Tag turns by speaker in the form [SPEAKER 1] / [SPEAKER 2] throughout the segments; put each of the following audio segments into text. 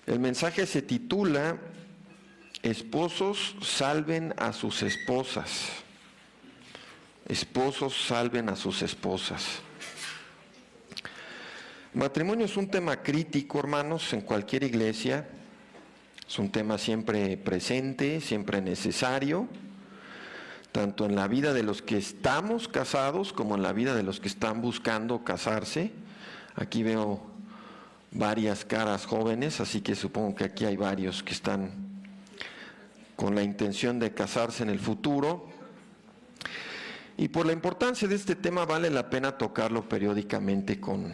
[SPEAKER 1] El mensaje se titula Esposos salven a sus esposas. Esposos salven a sus esposas. El matrimonio es un tema crítico, hermanos, en cualquier iglesia. Es un tema siempre presente, siempre necesario, tanto en la vida de los que estamos casados como en la vida de los que están buscando casarse. Aquí veo varias caras jóvenes, así que supongo que aquí hay varios que están con la intención de casarse en el futuro. Y por la importancia de este tema vale la pena tocarlo periódicamente con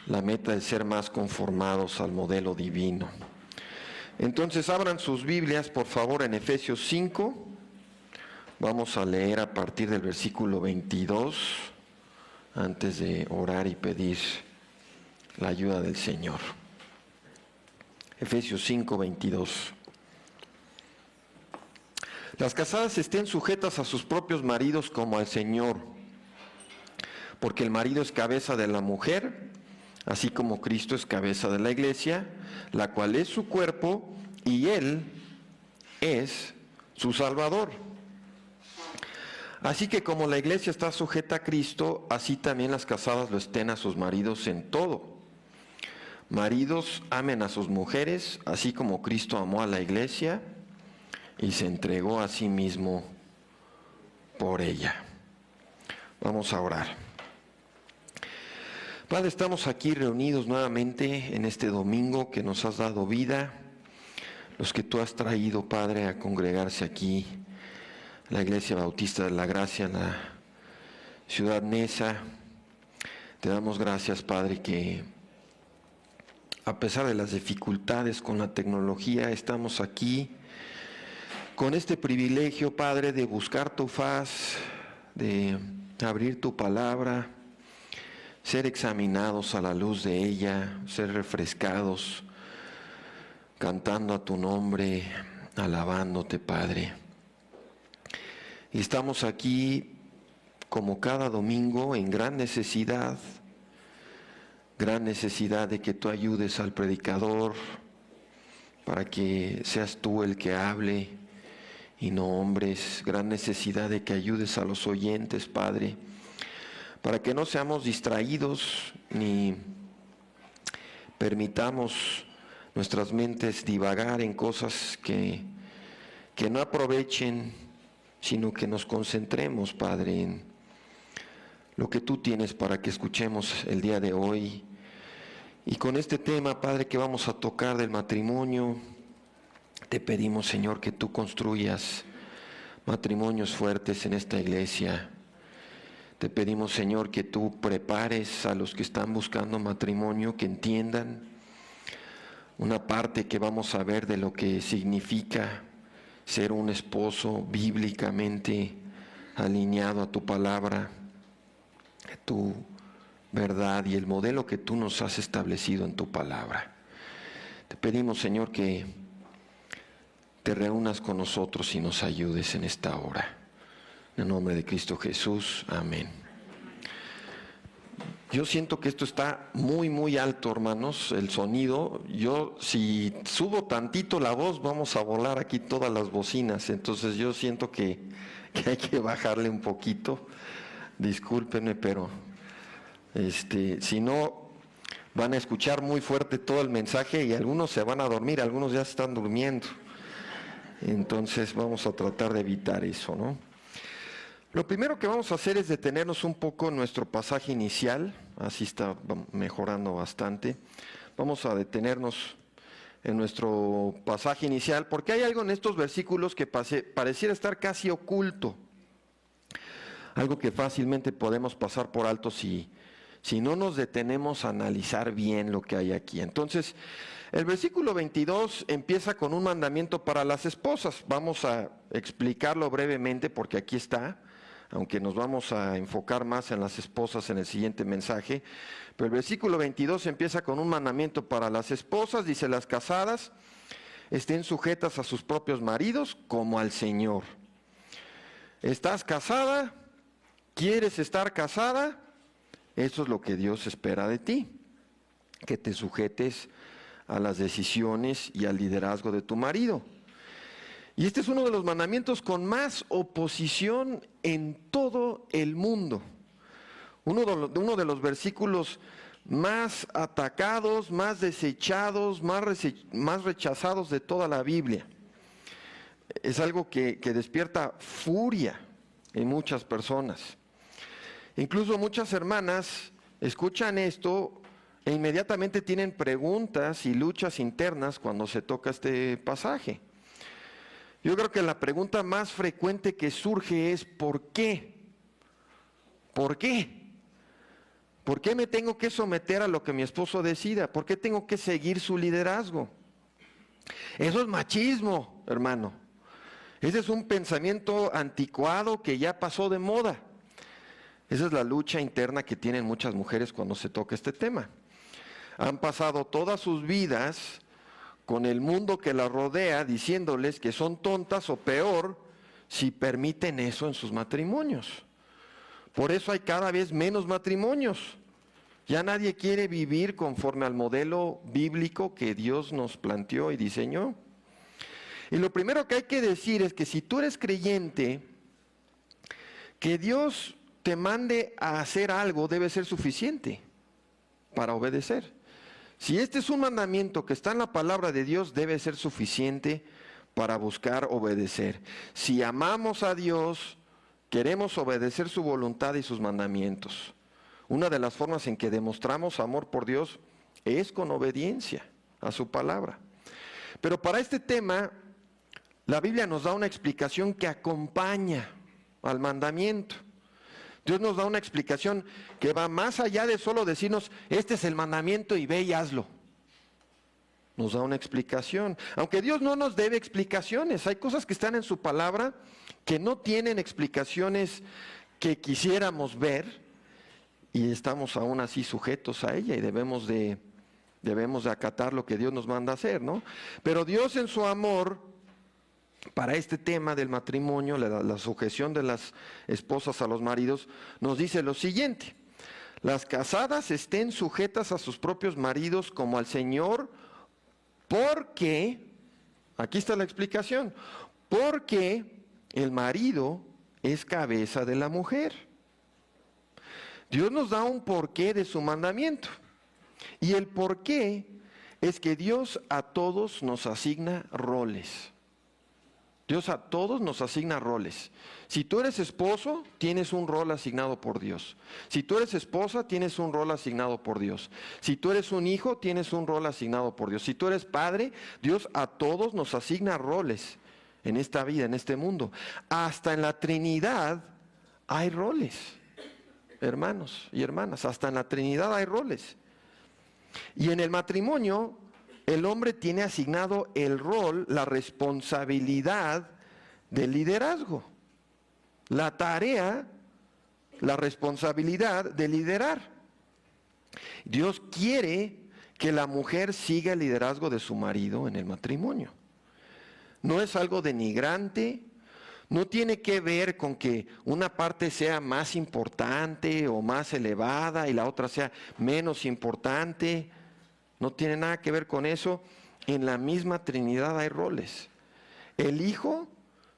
[SPEAKER 1] la meta de ser más conformados al modelo divino. Entonces abran sus Biblias por favor en Efesios 5, vamos a leer a partir del versículo 22 antes de orar y pedir la ayuda del Señor. Efesios 5, 22. Las casadas estén sujetas a sus propios maridos como al Señor, porque el marido es cabeza de la mujer, así como Cristo es cabeza de la iglesia, la cual es su cuerpo y Él es su Salvador. Así que como la iglesia está sujeta a Cristo, así también las casadas lo estén a sus maridos en todo. Maridos, amen a sus mujeres, así como Cristo amó a la iglesia y se entregó a sí mismo por ella. Vamos a orar. Padre, estamos aquí reunidos nuevamente en este domingo que nos has dado vida, los que tú has traído, Padre, a congregarse aquí, la Iglesia Bautista de la Gracia, en la ciudad Neza. Te damos gracias, Padre, que a pesar de las dificultades con la tecnología, estamos aquí con este privilegio, Padre, de buscar tu faz, de abrir tu palabra, ser examinados a la luz de ella, ser refrescados, cantando a tu nombre, alabándote, Padre. Y estamos aquí como cada domingo en gran necesidad de que tú ayudes al predicador para que seas tú el que hable y no hombres, gran necesidad de que ayudes a los oyentes, Padre, para que no seamos distraídos ni permitamos nuestras mentes divagar en cosas que no aprovechen, sino que nos concentremos, Padre, en lo que tú tienes para que escuchemos el día de hoy. Y con este tema, Padre, que vamos a tocar del matrimonio, te pedimos, Señor, que tú construyas matrimonios fuertes en esta iglesia. Te pedimos, Señor, que tú prepares a los que están buscando matrimonio, que entiendan una parte que vamos a ver de lo que significa ser un esposo bíblicamente alineado a tu palabra, a tu verdad y el modelo que tú nos has establecido en tu palabra. Te pedimos, Señor, que te reúnas con nosotros y nos ayudes en esta hora. En el nombre de Cristo Jesús, amén. Yo siento que esto está muy, muy alto, hermanos, el sonido. Yo, si subo tantito la voz, vamos a volar aquí todas las bocinas. Entonces yo siento que hay que bajarle un poquito. Discúlpenme, pero si no, van a escuchar muy fuerte todo el mensaje y algunos se van a dormir, algunos ya están durmiendo. Entonces vamos a tratar de evitar eso, ¿no? Lo primero que vamos a hacer es detenernos un poco en nuestro pasaje inicial, así está mejorando bastante. Vamos a detenernos en nuestro pasaje inicial, porque hay algo en estos versículos que pareciera estar casi oculto, algo que fácilmente podemos pasar por alto si no nos detenemos a analizar bien lo que hay aquí. Entonces, el versículo 22 empieza con un mandamiento para las esposas. Vamos a explicarlo brevemente porque aquí está, aunque nos vamos a enfocar más en las esposas en el siguiente mensaje. Pero el versículo 22 empieza con un mandamiento para las esposas, dice: las casadas estén sujetas a sus propios maridos como al Señor. ¿Estás casada? ¿Quieres estar casada? Eso es lo que Dios espera de ti, que te sujetes a las decisiones y al liderazgo de tu marido. Y este es uno de los mandamientos con más oposición en todo el mundo. Uno de los versículos más atacados, más desechados, más rechazados de toda la Biblia. Es algo que despierta furia en muchas personas. Incluso muchas hermanas escuchan esto e inmediatamente tienen preguntas y luchas internas cuando se toca este pasaje. Yo creo que la pregunta más frecuente que surge es ¿por qué? ¿Por qué? ¿Por qué me tengo que someter a lo que mi esposo decida? ¿Por qué tengo que seguir su liderazgo? Eso es machismo, hermano. Ese es un pensamiento anticuado que ya pasó de moda. Esa es la lucha interna que tienen muchas mujeres cuando se toca este tema. Han pasado todas sus vidas con el mundo que las rodea diciéndoles que son tontas o peor si permiten eso en sus matrimonios. Por eso hay cada vez menos matrimonios. Ya nadie quiere vivir conforme al modelo bíblico que Dios nos planteó y diseñó. Y lo primero que hay que decir es que si tú eres creyente, que Dios te mande a hacer algo debe ser suficiente para obedecer. Si este es un mandamiento que está en la palabra de Dios, debe ser suficiente para buscar obedecer. Si amamos a Dios, queremos obedecer su voluntad y sus mandamientos. Una de las formas en que demostramos amor por Dios es con obediencia a su palabra. Pero para este tema, la Biblia nos da una explicación que acompaña al mandamiento. Dios nos da una explicación que va más allá de solo decirnos, este es el mandamiento y ve y hazlo. Nos da una explicación. Aunque Dios no nos debe explicaciones, hay cosas que están en su palabra que no tienen explicaciones que quisiéramos ver y estamos aún así sujetos a ella y debemos de acatar lo que Dios nos manda hacer, ¿no? Pero Dios en su amor para este tema del matrimonio, la sujeción de las esposas a los maridos, nos dice lo siguiente: las casadas estén sujetas a sus propios maridos como al Señor, porque, aquí está la explicación, porque el marido es cabeza de la mujer. Dios nos da un porqué de su mandamiento, y el porqué es que Dios a todos nos asigna roles. Dios a todos nos asigna roles. Si tú eres esposo, tienes un rol asignado por Dios. Si tú eres esposa, tienes un rol asignado por Dios. Si tú eres un hijo, tienes un rol asignado por Dios. Si tú eres padre, Dios a todos nos asigna roles en esta vida, en este mundo. Hasta en la Trinidad hay roles, hermanos y hermanas. Hasta en la Trinidad hay roles. Y en el matrimonio, el hombre tiene asignado el rol, la responsabilidad del liderazgo, la tarea, la responsabilidad de liderar. Dios quiere que la mujer siga el liderazgo de su marido en el matrimonio. No es algo denigrante, no tiene que ver con que una parte sea más importante o más elevada y la otra sea menos importante. No tiene nada que ver con eso. En la misma Trinidad hay roles. El Hijo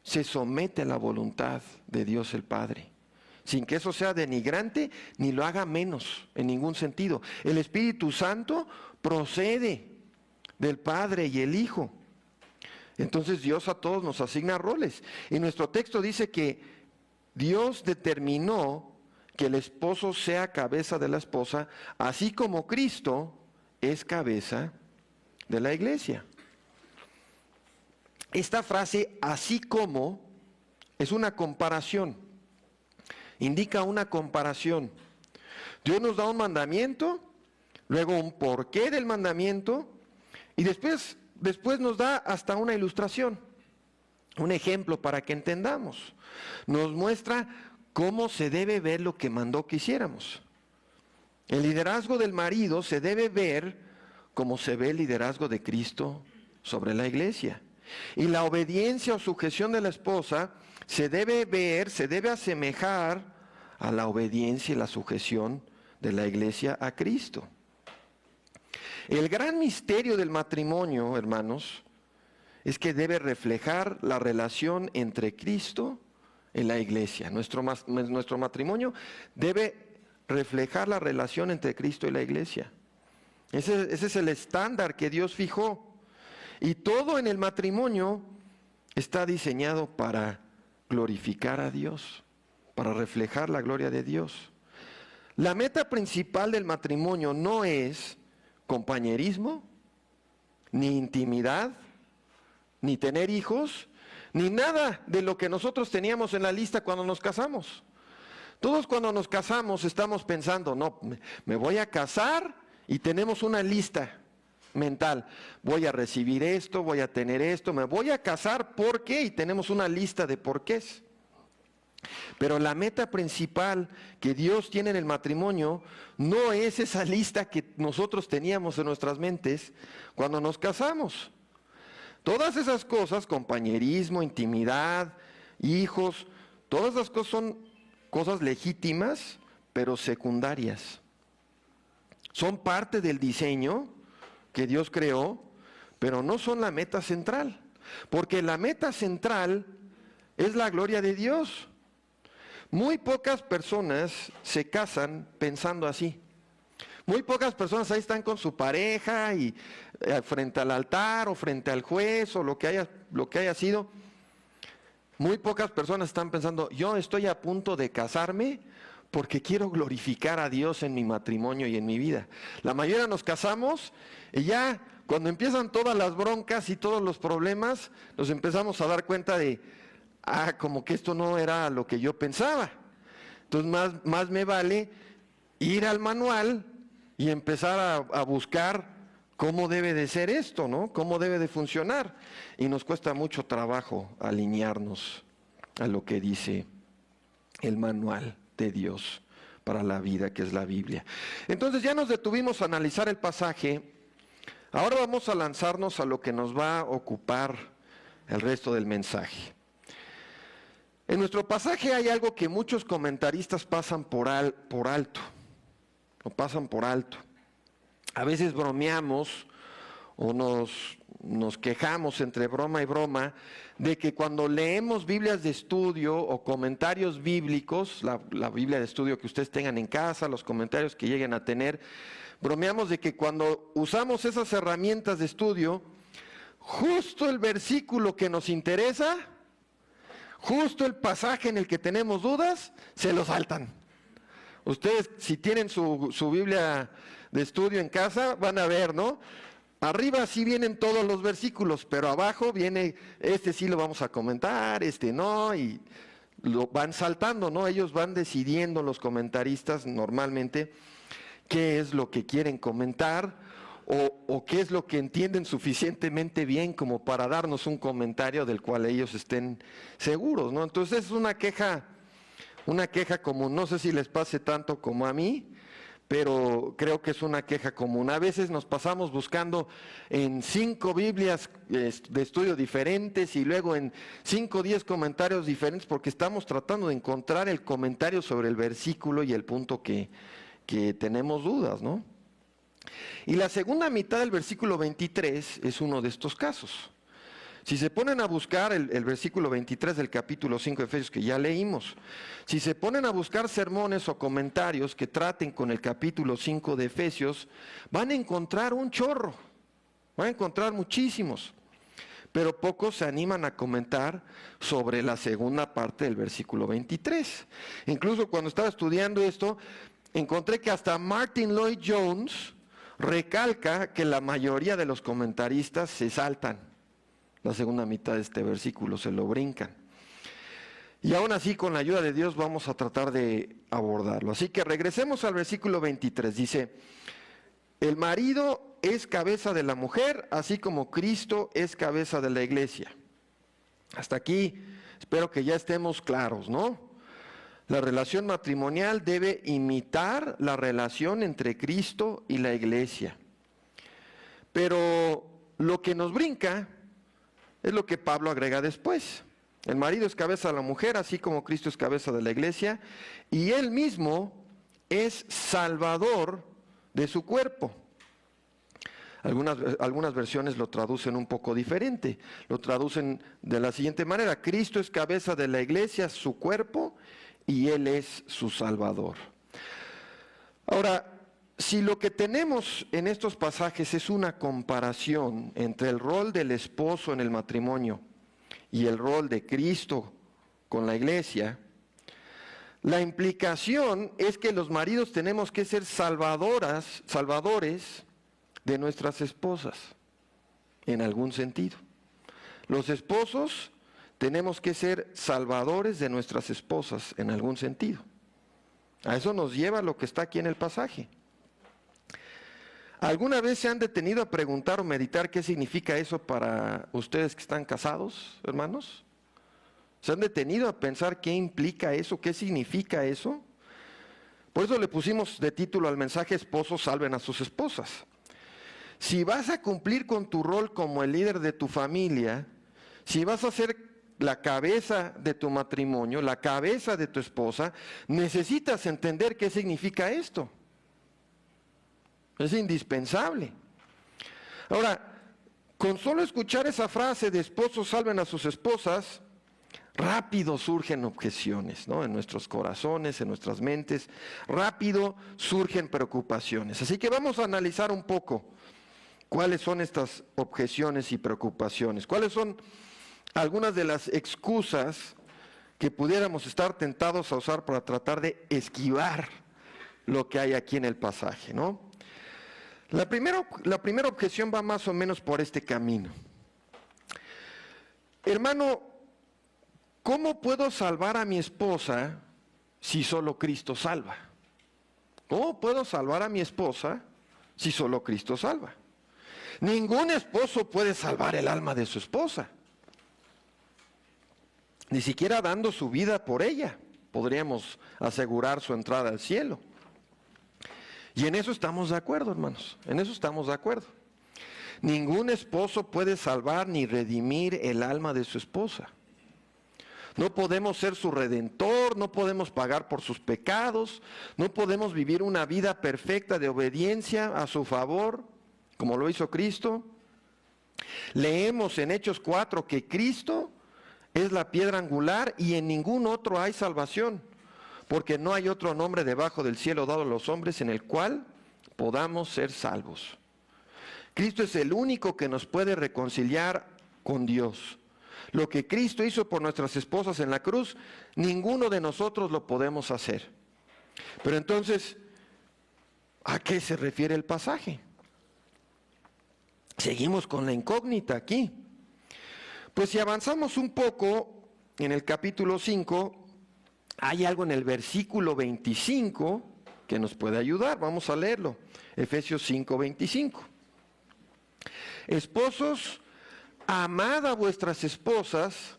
[SPEAKER 1] se somete a la voluntad de Dios el Padre, sin que eso sea denigrante ni lo haga menos en ningún sentido. El Espíritu Santo procede del Padre y el Hijo. Entonces Dios a todos nos asigna roles. Y nuestro texto dice que Dios determinó que el esposo sea cabeza de la esposa, así como Cristo es cabeza de la iglesia. Esta frase, así como, es una comparación, indica una comparación. Dios nos da un mandamiento, luego un porqué del mandamiento, y después nos da hasta una ilustración, un ejemplo para que entendamos. Nos muestra cómo se debe ver lo que mandó que hiciéramos. El liderazgo del marido se debe ver como se ve el liderazgo de Cristo sobre la iglesia. Y la obediencia o sujeción de la esposa se debe ver, se debe asemejar a la obediencia y la sujeción de la iglesia a Cristo. El gran misterio del matrimonio, hermanos, es que debe reflejar la relación entre Cristo y la iglesia. Nuestro matrimonio debe reflejar la relación entre Cristo y la iglesia. Ese es el estándar que Dios fijó. Y todo en el matrimonio está diseñado para glorificar a Dios, para reflejar la gloria de Dios. La meta principal del matrimonio no es compañerismo, ni intimidad, ni tener hijos, ni nada de lo que nosotros teníamos en la lista cuando nos casamos. Todos cuando nos casamos estamos pensando, no, me voy a casar y tenemos una lista mental. Voy a recibir esto, voy a tener esto, me voy a casar, ¿por qué? Y tenemos una lista de porqués. Pero la meta principal que Dios tiene en el matrimonio no es esa lista que nosotros teníamos en nuestras mentes cuando nos casamos. Todas esas cosas, compañerismo, intimidad, hijos, todas esas cosas son cosas legítimas, pero secundarias. Son parte del diseño que Dios creó, pero no son la meta central. Porque la meta central es la gloria de Dios. Muy pocas personas se casan pensando así. Muy pocas personas ahí están con su pareja y frente al altar o frente al juez o lo que haya sido. Muy pocas personas están pensando, yo estoy a punto de casarme porque quiero glorificar a Dios en mi matrimonio y en mi vida. La mayoría nos casamos y ya cuando empiezan todas las broncas y todos los problemas, nos empezamos a dar cuenta de, como que esto no era lo que yo pensaba. Entonces más me vale ir al manual y empezar a buscar cómo debe de ser esto, ¿no? Cómo debe de funcionar. Y nos cuesta mucho trabajo alinearnos a lo que dice el manual de Dios para la vida, que es la Biblia. Entonces ya nos detuvimos a analizar el pasaje. Ahora vamos a lanzarnos a lo que nos va a ocupar el resto del mensaje. En nuestro pasaje hay algo que muchos comentaristas pasan por alto. Lo pasan por alto. A veces bromeamos o nos quejamos entre broma y broma de que cuando leemos Biblias de estudio o comentarios bíblicos, la Biblia de estudio que ustedes tengan en casa, los comentarios que lleguen a tener, bromeamos de que cuando usamos esas herramientas de estudio, justo el versículo que nos interesa, justo el pasaje en el que tenemos dudas, se lo saltan. Ustedes, si tienen su Biblia de estudio en casa, van a ver, ¿no? Arriba sí vienen todos los versículos, pero abajo viene, este sí lo vamos a comentar, este no, y lo van saltando, ¿no? Ellos van decidiendo, los comentaristas normalmente, qué es lo que quieren comentar o qué es lo que entienden suficientemente bien como para darnos un comentario del cual ellos estén seguros, ¿no? Entonces es una queja común. No sé si les pase tanto como a mí, pero creo que es una queja común. A veces nos pasamos buscando en 5 Biblias de estudio diferentes y luego en 5 o 10 comentarios diferentes porque estamos tratando de encontrar el comentario sobre el versículo y el punto que tenemos dudas, ¿no? Y la segunda mitad del versículo 23 es uno de estos casos. Si se ponen a buscar el versículo 23 del capítulo 5 de Efesios que ya leímos, si se ponen a buscar sermones o comentarios que traten con el capítulo 5 de Efesios, van a encontrar un chorro, van a encontrar muchísimos, pero pocos se animan a comentar sobre la segunda parte del versículo 23. Incluso cuando estaba estudiando esto, encontré que hasta Martin Lloyd Jones recalca que la mayoría de los comentaristas se saltan la segunda mitad de este versículo, se lo brincan. Y aún así, con la ayuda de Dios, vamos a tratar de abordarlo. Así que regresemos al versículo 23. Dice, el marido es cabeza de la mujer, así como Cristo es cabeza de la iglesia. Hasta aquí, espero que ya estemos claros, ¿no? La relación matrimonial debe imitar la relación entre Cristo y la iglesia. Pero lo que nos brinca es lo que Pablo agrega después. El marido es cabeza de la mujer, así como Cristo es cabeza de la iglesia, y él mismo es salvador de su cuerpo. Algunas versiones lo traducen un poco diferente. Lo traducen de la siguiente manera: Cristo es cabeza de la iglesia, su cuerpo, y Él es su Salvador. Ahora, si lo que tenemos en estos pasajes es una comparación entre el rol del esposo en el matrimonio y el rol de Cristo con la iglesia, la implicación es que los maridos tenemos que ser salvadores de nuestras esposas, en algún sentido. Los esposos tenemos que ser salvadores de nuestras esposas, en algún sentido. A eso nos lleva lo que está aquí en el pasaje. ¿Alguna vez se han detenido a preguntar o meditar qué significa eso para ustedes que están casados, hermanos? ¿Se han detenido a pensar qué implica eso, qué significa eso? Por eso le pusimos de título al mensaje: esposos salven a sus esposas. Si vas a cumplir con tu rol como el líder de tu familia, si vas a ser la cabeza de tu matrimonio, la cabeza de tu esposa, necesitas entender qué significa esto. Es indispensable. Ahora, con solo escuchar esa frase de esposos salven a sus esposas, rápido surgen objeciones, ¿no? En nuestros corazones, en nuestras mentes, rápido surgen preocupaciones. Así que vamos a analizar un poco cuáles son estas objeciones y preocupaciones, cuáles son algunas de las excusas que pudiéramos estar tentados a usar para tratar de esquivar lo que hay aquí en el pasaje, ¿no? La primera objeción va más o menos por este camino. Hermano, ¿cómo puedo salvar a mi esposa si solo Cristo salva? ¿Cómo puedo salvar a mi esposa si solo Cristo salva? Ningún esposo puede salvar el alma de su esposa. Ni siquiera dando su vida por ella podríamos asegurar su entrada al cielo. Y en eso estamos de acuerdo, hermanos. En eso estamos de acuerdo. Ningún esposo puede salvar ni redimir el alma de su esposa. No podemos ser su redentor, no podemos pagar por sus pecados, no podemos vivir una vida perfecta de obediencia a su favor, como lo hizo Cristo. Leemos en Hechos 4 que Cristo es la piedra angular y en ningún otro hay salvación, porque no hay otro nombre debajo del cielo dado a los hombres en el cual podamos ser salvos. Cristo es el único que nos puede reconciliar con Dios. Lo que Cristo hizo por nuestras esposas en la cruz, ninguno de nosotros lo podemos hacer. Pero entonces, ¿a qué se refiere el pasaje? Seguimos con la incógnita aquí. Pues si avanzamos un poco en el capítulo 5, hay algo en el versículo 25 que nos puede ayudar. Vamos a leerlo. Efesios 5, 25. Esposos, amad a vuestras esposas,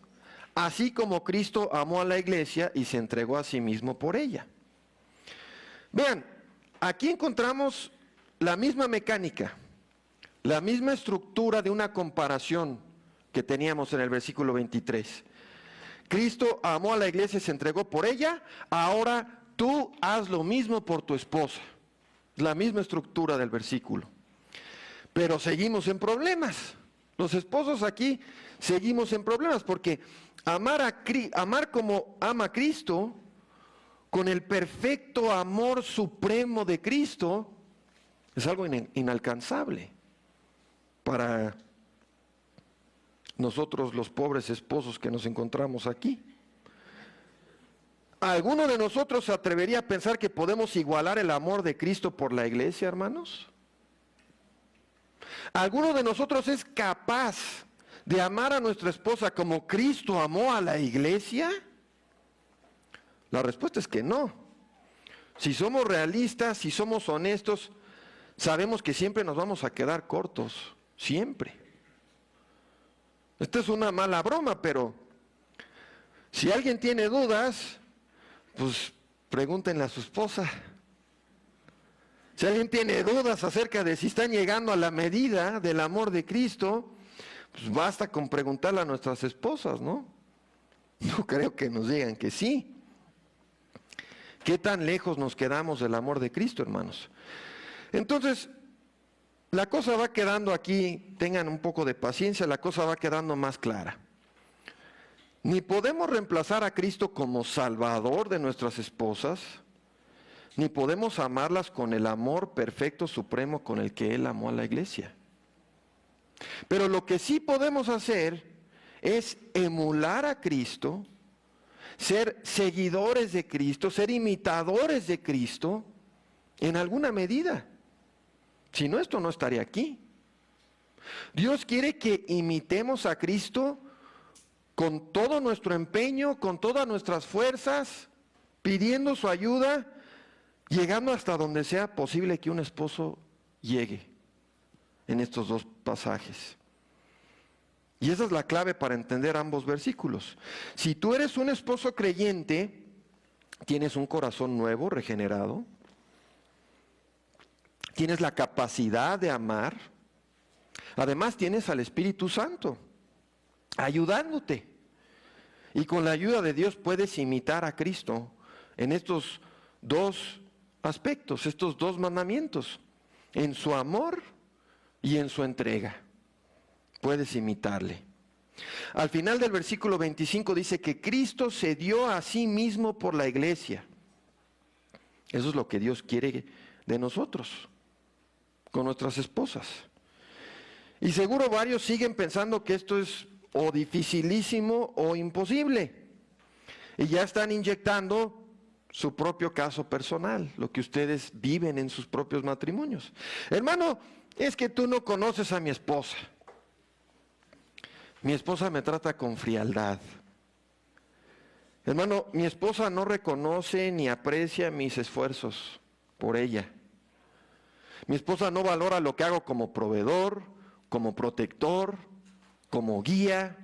[SPEAKER 1] así como Cristo amó a la iglesia y se entregó a sí mismo por ella. Vean, aquí encontramos la misma mecánica, la misma estructura de una comparación que teníamos en el versículo 23. Cristo amó a la iglesia y se entregó por ella, ahora tú haz lo mismo por tu esposa. Es la misma estructura del versículo. Pero seguimos en problemas. Los esposos aquí seguimos en problemas porque amar como ama Cristo, con el perfecto amor supremo de Cristo, es algo inalcanzable para nosotros los pobres esposos que nos encontramos aquí. ¿Alguno de nosotros se atrevería a pensar que podemos igualar el amor de Cristo por la iglesia, hermanos? ¿Alguno de nosotros es capaz de amar a nuestra esposa como Cristo amó a la iglesia? La respuesta es que no. Si somos realistas, si somos honestos, sabemos que siempre nos vamos a quedar cortos, siempre. Esta es una mala broma, pero si alguien tiene dudas, pues pregúntenle a su esposa. Si alguien tiene dudas acerca de si están llegando a la medida del amor de Cristo, pues basta con preguntarle a nuestras esposas, ¿no? No creo que nos digan que sí. ¿Qué tan lejos nos quedamos del amor de Cristo, hermanos? Entonces, la cosa va quedando aquí, tengan un poco de paciencia, la cosa va quedando más clara. Ni podemos reemplazar a Cristo como Salvador de nuestras esposas, ni podemos amarlas con el amor perfecto, supremo con el que Él amó a la iglesia. Pero lo que sí podemos hacer es emular a Cristo, ser seguidores de Cristo, ser imitadores de Cristo en alguna medida. Si no, esto no estaría aquí. Dios quiere que imitemos a Cristo con todo nuestro empeño, con todas nuestras fuerzas, pidiendo su ayuda, llegando hasta donde sea posible que un esposo llegue en estos dos pasajes. Y esa es la clave para entender ambos versículos. Si tú eres un esposo creyente, tienes un corazón nuevo, regenerado, tienes la capacidad de amar, además tienes al Espíritu Santo ayudándote. Y con la ayuda de Dios puedes imitar a Cristo en estos dos aspectos, estos dos mandamientos, en su amor y en su entrega. Puedes imitarle. Al final del versículo 25 dice que Cristo se dio a sí mismo por la iglesia. Eso es lo que Dios quiere de nosotros, con nuestras esposas. Y seguro varios siguen pensando que esto es o dificilísimo o imposible. Y ya están inyectando su propio caso personal, lo que ustedes viven en sus propios matrimonios. Hermano, es que tú no conoces a mi esposa. Mi esposa me trata con frialdad. Hermano, mi esposa no reconoce ni aprecia mis esfuerzos por ella. Mi esposa no valora lo que hago como proveedor, como protector, como guía.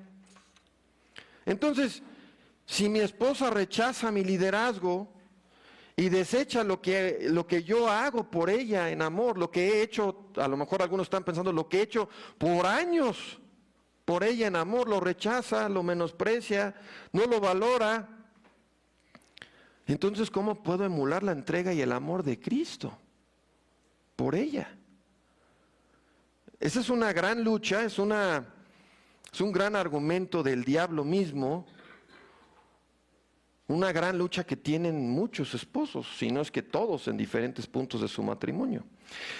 [SPEAKER 1] Entonces, si mi esposa rechaza mi liderazgo y desecha lo que yo hago por ella en amor, lo que he hecho, a lo mejor algunos están pensando, lo que he hecho por años por ella en amor, lo rechaza, lo menosprecia, no lo valora. Entonces, ¿cómo puedo emular la entrega y el amor de Cristo por ella? Esa es una gran lucha, es un gran argumento del diablo mismo, una gran lucha que tienen muchos esposos, si no es que todos en diferentes puntos de su matrimonio.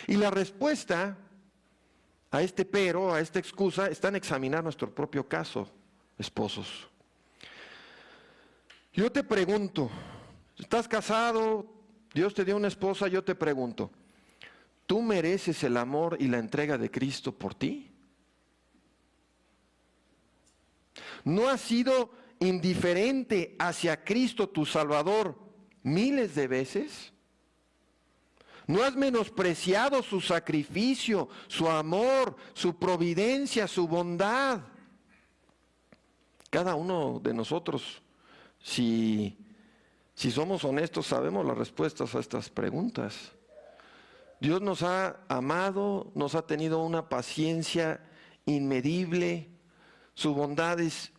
[SPEAKER 1] Y la respuesta a este pero, a esta excusa, está en examinar nuestro propio caso, esposos. Yo te pregunto, ¿estás casado? Dios te dio una esposa, yo te pregunto, ¿tú mereces el amor y la entrega de Cristo por ti? ¿No has sido indiferente hacia Cristo tu Salvador miles de veces? ¿No has menospreciado su sacrificio, su amor, su providencia, su bondad? Cada uno de nosotros, si somos honestos, sabemos las respuestas a estas preguntas. Dios nos ha amado, nos ha tenido una paciencia inmedible, su bondad es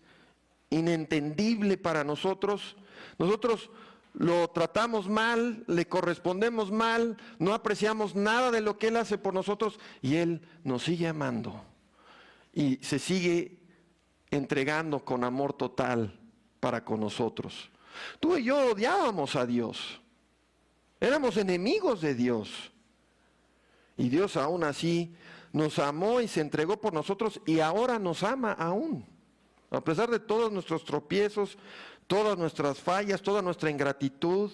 [SPEAKER 1] inentendible para nosotros. Nosotros lo tratamos mal, le correspondemos mal, no apreciamos nada de lo que Él hace por nosotros y Él nos sigue amando y se sigue entregando con amor total para con nosotros. Tú y yo odiábamos a Dios, éramos enemigos de Dios y Dios aún así nos amó y se entregó por nosotros y ahora nos ama aún, a pesar de todos nuestros tropiezos, todas nuestras fallas, toda nuestra ingratitud.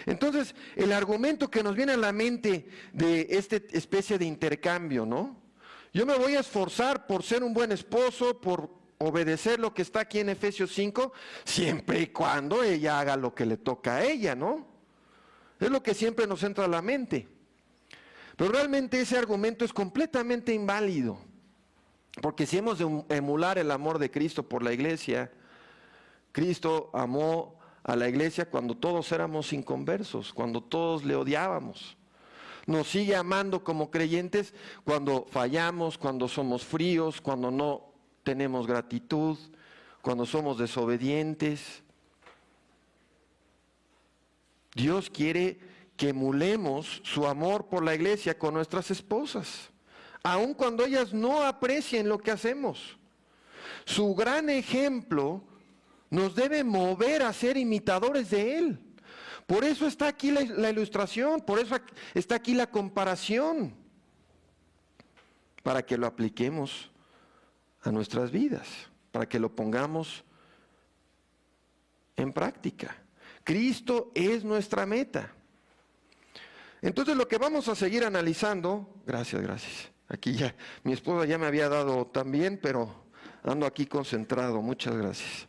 [SPEAKER 1] Entonces, el argumento que nos viene a la mente de esta especie de intercambio, ¿no? Yo me voy a esforzar por ser un buen esposo, por obedecer lo que está aquí en Efesios 5, siempre y cuando ella haga lo que le toca a ella, ¿no? Es lo que siempre nos entra a la mente. Pero realmente ese argumento es completamente inválido, porque si hemos de emular el amor de Cristo por la iglesia, Cristo amó a la iglesia cuando todos éramos inconversos, cuando todos le odiábamos. Nos sigue amando como creyentes cuando fallamos, cuando somos fríos, cuando no tenemos gratitud, cuando somos desobedientes. Dios quiere que emulemos su amor por la iglesia con nuestras esposas, aun cuando ellas no aprecien lo que hacemos. Su gran ejemplo nos debe mover a ser imitadores de Él. Por eso está aquí la ilustración, por eso está aquí la comparación, para que lo apliquemos a nuestras vidas, para que lo pongamos en práctica. Cristo es nuestra meta. Entonces lo que vamos a seguir analizando, gracias. Aquí ya, mi esposa ya me había dado también, pero ando aquí concentrado, muchas gracias.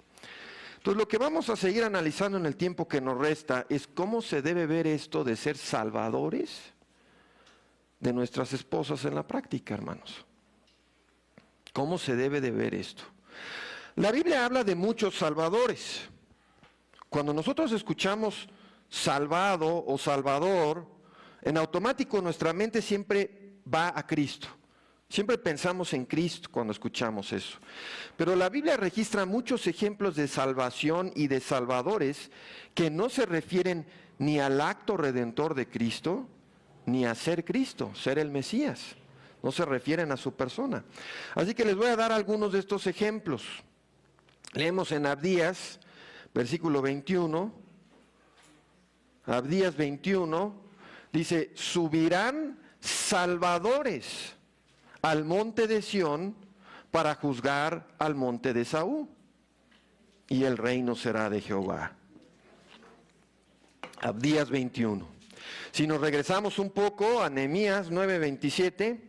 [SPEAKER 1] Entonces lo que vamos a seguir analizando en el tiempo que nos resta es cómo se debe ver esto de ser salvadores de nuestras esposas en la práctica, hermanos. ¿Cómo se debe de ver esto? La Biblia habla de muchos salvadores. Cuando nosotros escuchamos salvado o salvador, en automático nuestra mente siempre va a Cristo. Siempre pensamos en Cristo cuando escuchamos eso. Pero la Biblia registra muchos ejemplos de salvación y de salvadores que no se refieren ni al acto redentor de Cristo, ni a ser Cristo, ser el Mesías. No se refieren a su persona. Así que les voy a dar algunos de estos ejemplos. Leemos en Abdías, versículo 21. Abdías 21 dice: subirán salvadores al monte de Sión para juzgar al monte de Saúl, y el reino será de Jehová. Abdías 21. Si nos regresamos un poco a Nehemías 9:27,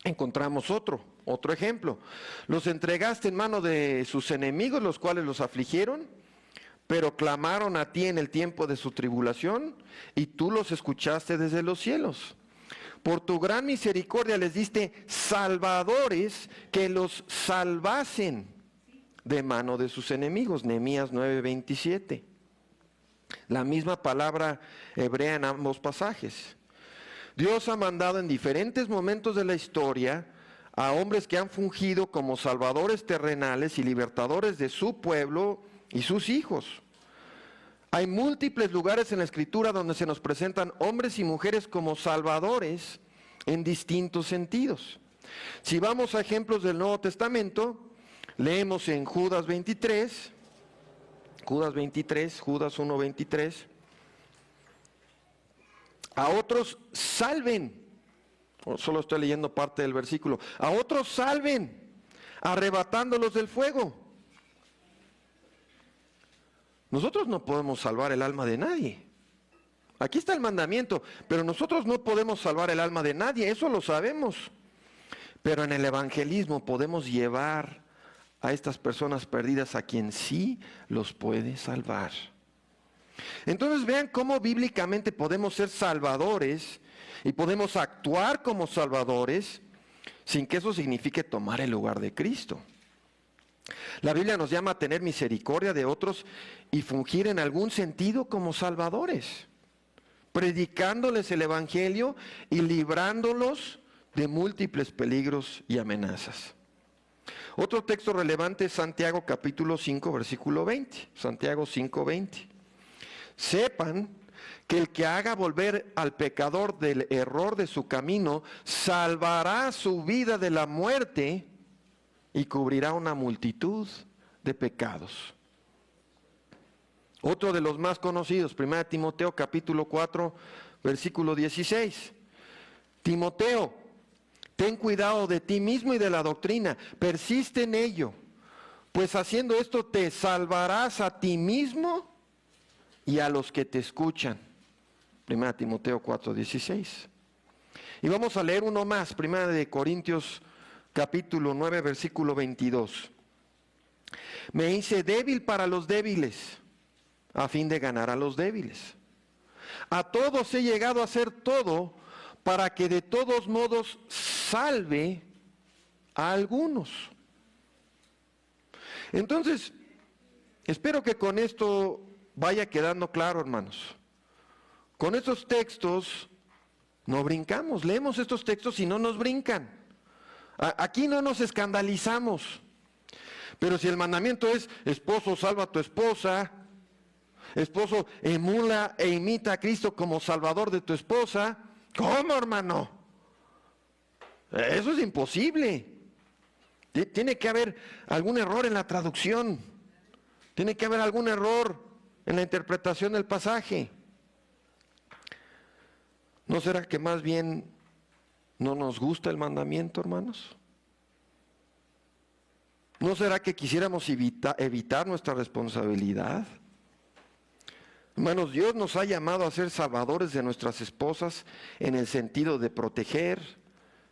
[SPEAKER 1] encontramos otro ejemplo. Los entregaste en mano de sus enemigos, los cuales los afligieron, pero clamaron a ti en el tiempo de su tribulación, y tú los escuchaste desde los cielos. Por tu gran misericordia les diste salvadores que los salvasen de mano de sus enemigos. Nehemías 9:27. La misma palabra hebrea en ambos pasajes. Dios ha mandado en diferentes momentos de la historia a hombres que han fungido como salvadores terrenales y libertadores de su pueblo y sus hijos. Hay múltiples lugares en la Escritura donde se nos presentan hombres y mujeres como salvadores en distintos sentidos. Si vamos a ejemplos del Nuevo Testamento, leemos en Judas 1:23, a otros salven, solo estoy leyendo parte del versículo, a otros salven, arrebatándolos del fuego. Nosotros no podemos salvar el alma de nadie. Aquí está el mandamiento, pero nosotros no podemos salvar el alma de nadie, eso lo sabemos. Pero en el evangelismo podemos llevar a estas personas perdidas a quien sí los puede salvar. Entonces vean cómo bíblicamente podemos ser salvadores y podemos actuar como salvadores sin que eso signifique tomar el lugar de Cristo. La Biblia nos llama a tener misericordia de otros y fungir en algún sentido como salvadores, predicándoles el evangelio y librándolos de múltiples peligros y amenazas. Otro texto relevante es Santiago capítulo 5, versículo 20. Santiago 5:20. Sepan que el que haga volver al pecador del error de su camino, salvará su vida de la muerte y cubrirá una multitud de pecados. Otro de los más conocidos, 1 Timoteo capítulo 4, versículo 16. Timoteo, ten cuidado de ti mismo y de la doctrina, persiste en ello, pues haciendo esto te salvarás a ti mismo y a los que te escuchan. 1 Timoteo 4, 16. Y vamos a leer uno más, 1 de Corintios capítulo 9, versículo 22. Me hice débil para los débiles, a fin de ganar a los débiles. A todos he llegado a ser todo, para que de todos modos salve a algunos. Entonces, espero que con esto vaya quedando claro, hermanos. Con estos textos no brincamos, leemos estos textos y no nos brincan. Aquí no nos escandalizamos. Pero si el mandamiento es: esposo, salva a tu esposa, Esposo, emula e imita a Cristo como Salvador de tu esposa. ¿Cómo, hermano? Eso es imposible. Tiene que haber algún error en la traducción. Tiene que haber algún error en la interpretación del pasaje. ¿No será que más bien no nos gusta el mandamiento, hermanos? ¿No será que quisiéramos evitar nuestra responsabilidad? Hermanos, Dios nos ha llamado a ser salvadores de nuestras esposas en el sentido de proteger,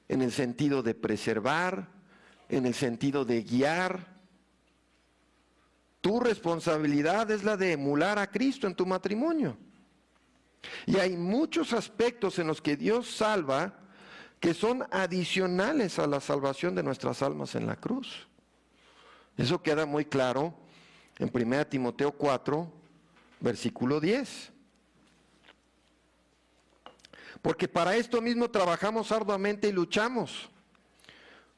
[SPEAKER 1] en el sentido de preservar, en el sentido de guiar. Tu responsabilidad es la de emular a Cristo en tu matrimonio. Y hay muchos aspectos en los que Dios salva que son adicionales a la salvación de nuestras almas en la cruz. Eso queda muy claro en 1 Timoteo 4, versículo 10. Porque para esto mismo trabajamos arduamente y luchamos,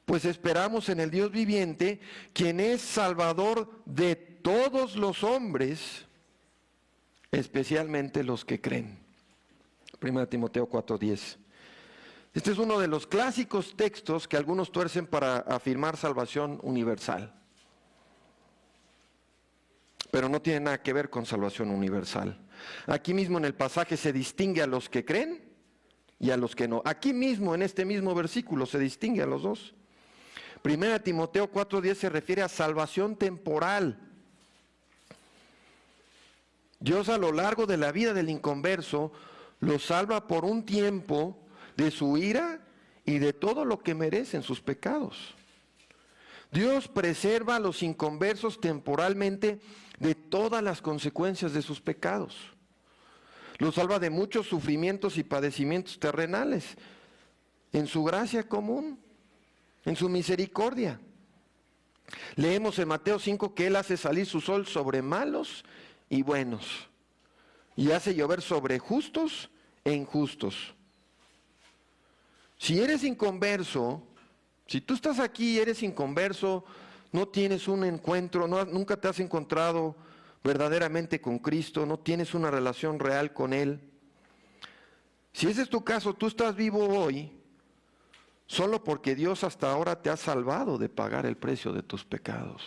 [SPEAKER 1] pues esperamos en el Dios viviente, quien es Salvador de todos los hombres, especialmente los que creen. 1 Timoteo 4:10. Este es uno de los clásicos textos que algunos tuercen para afirmar salvación universal. Pero no tiene nada que ver con salvación universal. Aquí mismo en el pasaje se distingue a los que creen y a los que no. Aquí mismo, en este mismo versículo, se distingue a los dos. 1 Timoteo 4:10 se refiere a salvación temporal. Dios a lo largo de la vida del inconverso lo salva por un tiempo de su ira y de todo lo que merecen sus pecados. Dios preserva a los inconversos temporalmente de todas las consecuencias de sus pecados. Los salva de muchos sufrimientos y padecimientos terrenales, en su gracia común, en su misericordia. Leemos en Mateo 5 que Él hace salir su sol sobre malos y buenos, y hace llover sobre justos e injustos. Si eres inconverso, si tú estás aquí y eres inconverso, no tienes un encuentro, nunca te has encontrado verdaderamente con Cristo, no tienes una relación real con Él. Si ese es tu caso, tú estás vivo hoy solo porque Dios hasta ahora te ha salvado de pagar el precio de tus pecados.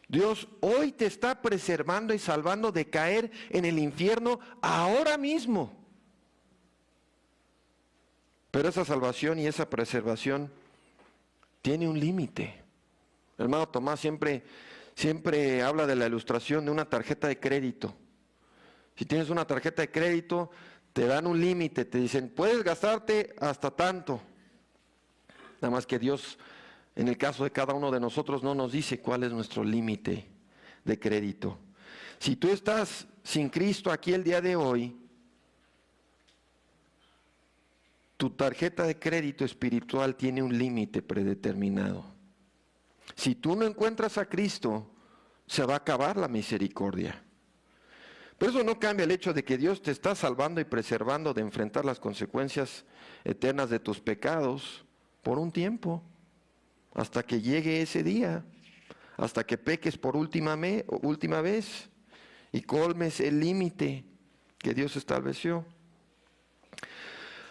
[SPEAKER 1] Dios hoy te está preservando y salvando de caer en el infierno ahora mismo. Pero esa salvación y esa preservación tiene un límite. El hermano Tomás siempre habla de la ilustración de una tarjeta de crédito. Si tienes una tarjeta de crédito, te dan un límite, te dicen, puedes gastarte hasta tanto. Nada más que Dios, en el caso de cada uno de nosotros, no nos dice cuál es nuestro límite de crédito. Si tú estás sin Cristo aquí el día de hoy, tu tarjeta de crédito espiritual tiene un límite predeterminado. Si tú no encuentras a Cristo, se va a acabar la misericordia. Pero eso no cambia el hecho de que Dios te está salvando y preservando de enfrentar las consecuencias eternas de tus pecados por un tiempo, hasta que llegue ese día, hasta que peques por última vez y colmes el límite que Dios estableció.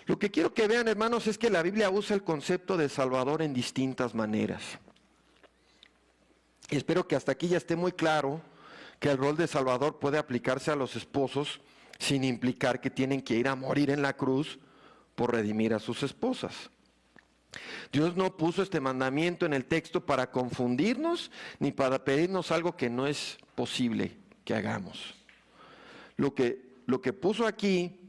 [SPEAKER 1] Lo que quiero que vean, hermanos, es que la Biblia usa el concepto de Salvador en distintas maneras. Y espero que hasta aquí ya esté muy claro que el rol de Salvador puede aplicarse a los esposos sin implicar que tienen que ir a morir en la cruz por redimir a sus esposas. Dios no puso este mandamiento en el texto para confundirnos ni para pedirnos algo que no es posible que hagamos. Lo que puso aquí,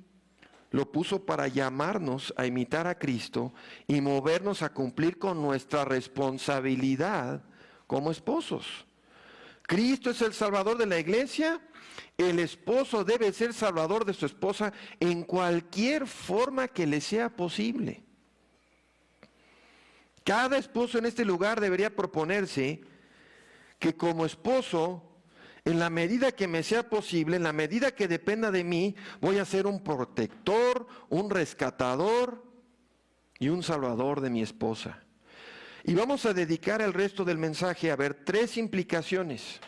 [SPEAKER 1] lo puso para llamarnos a imitar a Cristo y movernos a cumplir con nuestra responsabilidad como esposos. Cristo es el Salvador de la iglesia, el esposo debe ser salvador de su esposa en cualquier forma que le sea posible. Cada esposo en este lugar debería proponerse que como esposo, en la medida que me sea posible, en la medida que dependa de mí, voy a ser un protector, un rescatador y un salvador de mi esposa. Y vamos a dedicar el resto del mensaje a ver 3 implicaciones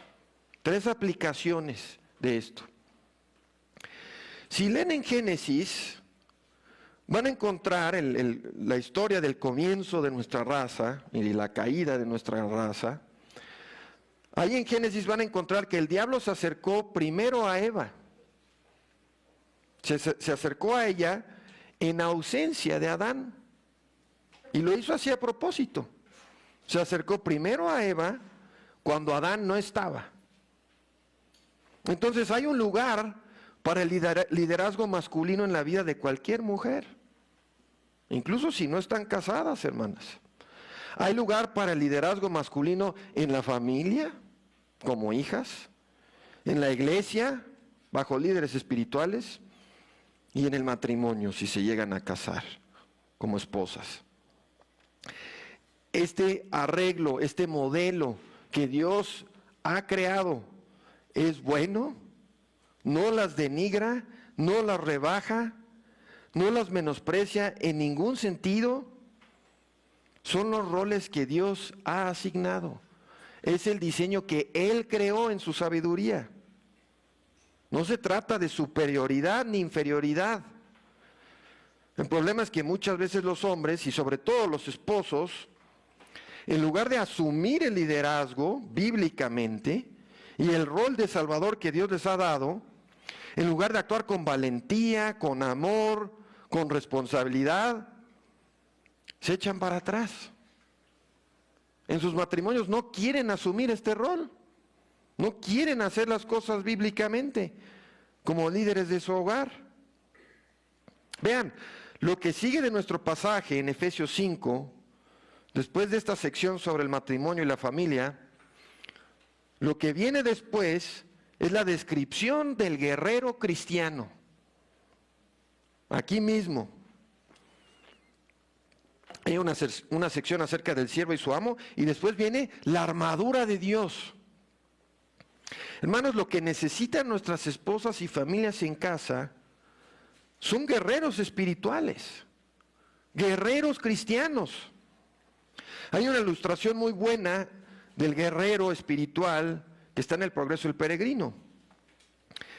[SPEAKER 1] 3 aplicaciones de esto. Si leen en Génesis, van a encontrar la historia del comienzo de nuestra raza y de la caída de nuestra raza. Ahí en Génesis van a encontrar que el diablo se acercó primero a Eva. Se acercó a ella en ausencia de Adán. Y lo hizo así a propósito. Se acercó primero a Eva cuando Adán no estaba. Entonces hay un lugar para el liderazgo masculino en la vida de cualquier mujer. Incluso si no están casadas, hermanas. Hay lugar para el liderazgo masculino en la familia, como hijas, en la iglesia, bajo líderes espirituales, y en el matrimonio, si se llegan a casar, como esposas. Este arreglo, este modelo que Dios ha creado, es bueno, no las denigra, no las rebaja, no las menosprecia en ningún sentido. Son los roles que Dios ha asignado. Es el diseño que Él creó en su sabiduría. No se trata de superioridad ni inferioridad. El problema es que muchas veces los hombres, y sobre todo los esposos, en lugar de asumir el liderazgo bíblicamente y el rol de salvador que Dios les ha dado, en lugar de actuar con valentía, con amor, con responsabilidad, se echan para atrás. En sus matrimonios no quieren asumir este rol, no quieren hacer las cosas bíblicamente como líderes de su hogar. Vean, lo que sigue de nuestro pasaje en Efesios 5, después de esta sección sobre el matrimonio y la familia, lo que viene después es la descripción del guerrero cristiano. Aquí mismo. Hay una sección acerca del siervo y su amo, y después viene la armadura de Dios. Hermanos, lo que necesitan nuestras esposas y familias en casa son guerreros espirituales, guerreros cristianos. Hay una ilustración muy buena del guerrero espiritual que está en el Progreso del Peregrino.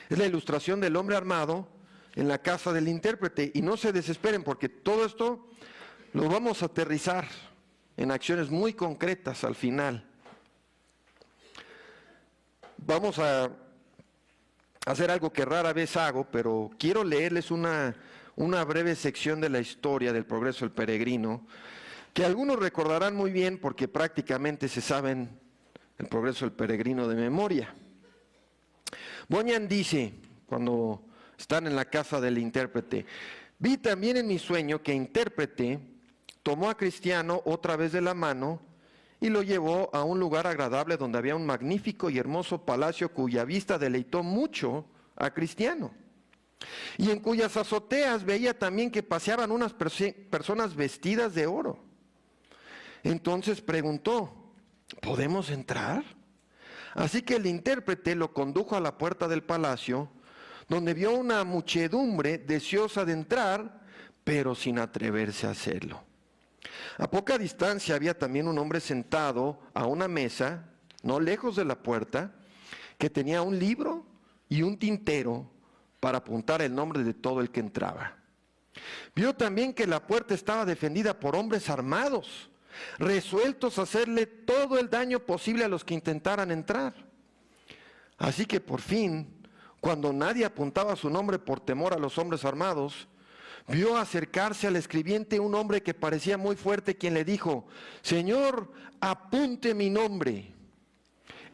[SPEAKER 1] Es la ilustración del hombre armado en la casa del intérprete. Y no se desesperen, porque todo esto lo vamos a aterrizar en acciones muy concretas al final. Vamos a hacer algo que rara vez hago, pero quiero leerles una breve sección de la historia del Progreso del Peregrino, que algunos recordarán muy bien porque prácticamente se saben el Progreso del Peregrino de memoria. Bunyan dice, cuando están en la casa del intérprete, vi también en mi sueño que intérprete tomó a Cristiano otra vez de la mano y lo llevó a un lugar agradable donde había un magnífico y hermoso palacio cuya vista deleitó mucho a Cristiano, y en cuyas azoteas veía también que paseaban unas personas vestidas de oro. Entonces preguntó, ¿podemos entrar? Así que el intérprete lo condujo a la puerta del palacio, donde vio una muchedumbre deseosa de entrar, pero sin atreverse a hacerlo. A poca distancia había también un hombre sentado a una mesa, no lejos de la puerta, que tenía un libro y un tintero para apuntar el nombre de todo el que entraba. Vio también que la puerta estaba defendida por hombres armados, resueltos a hacerle todo el daño posible a los que intentaran entrar. Así que por fin, cuando nadie apuntaba su nombre por temor a los hombres armados, vio acercarse al escribiente un hombre que parecía muy fuerte, quien le dijo, Señor, apunte mi nombre.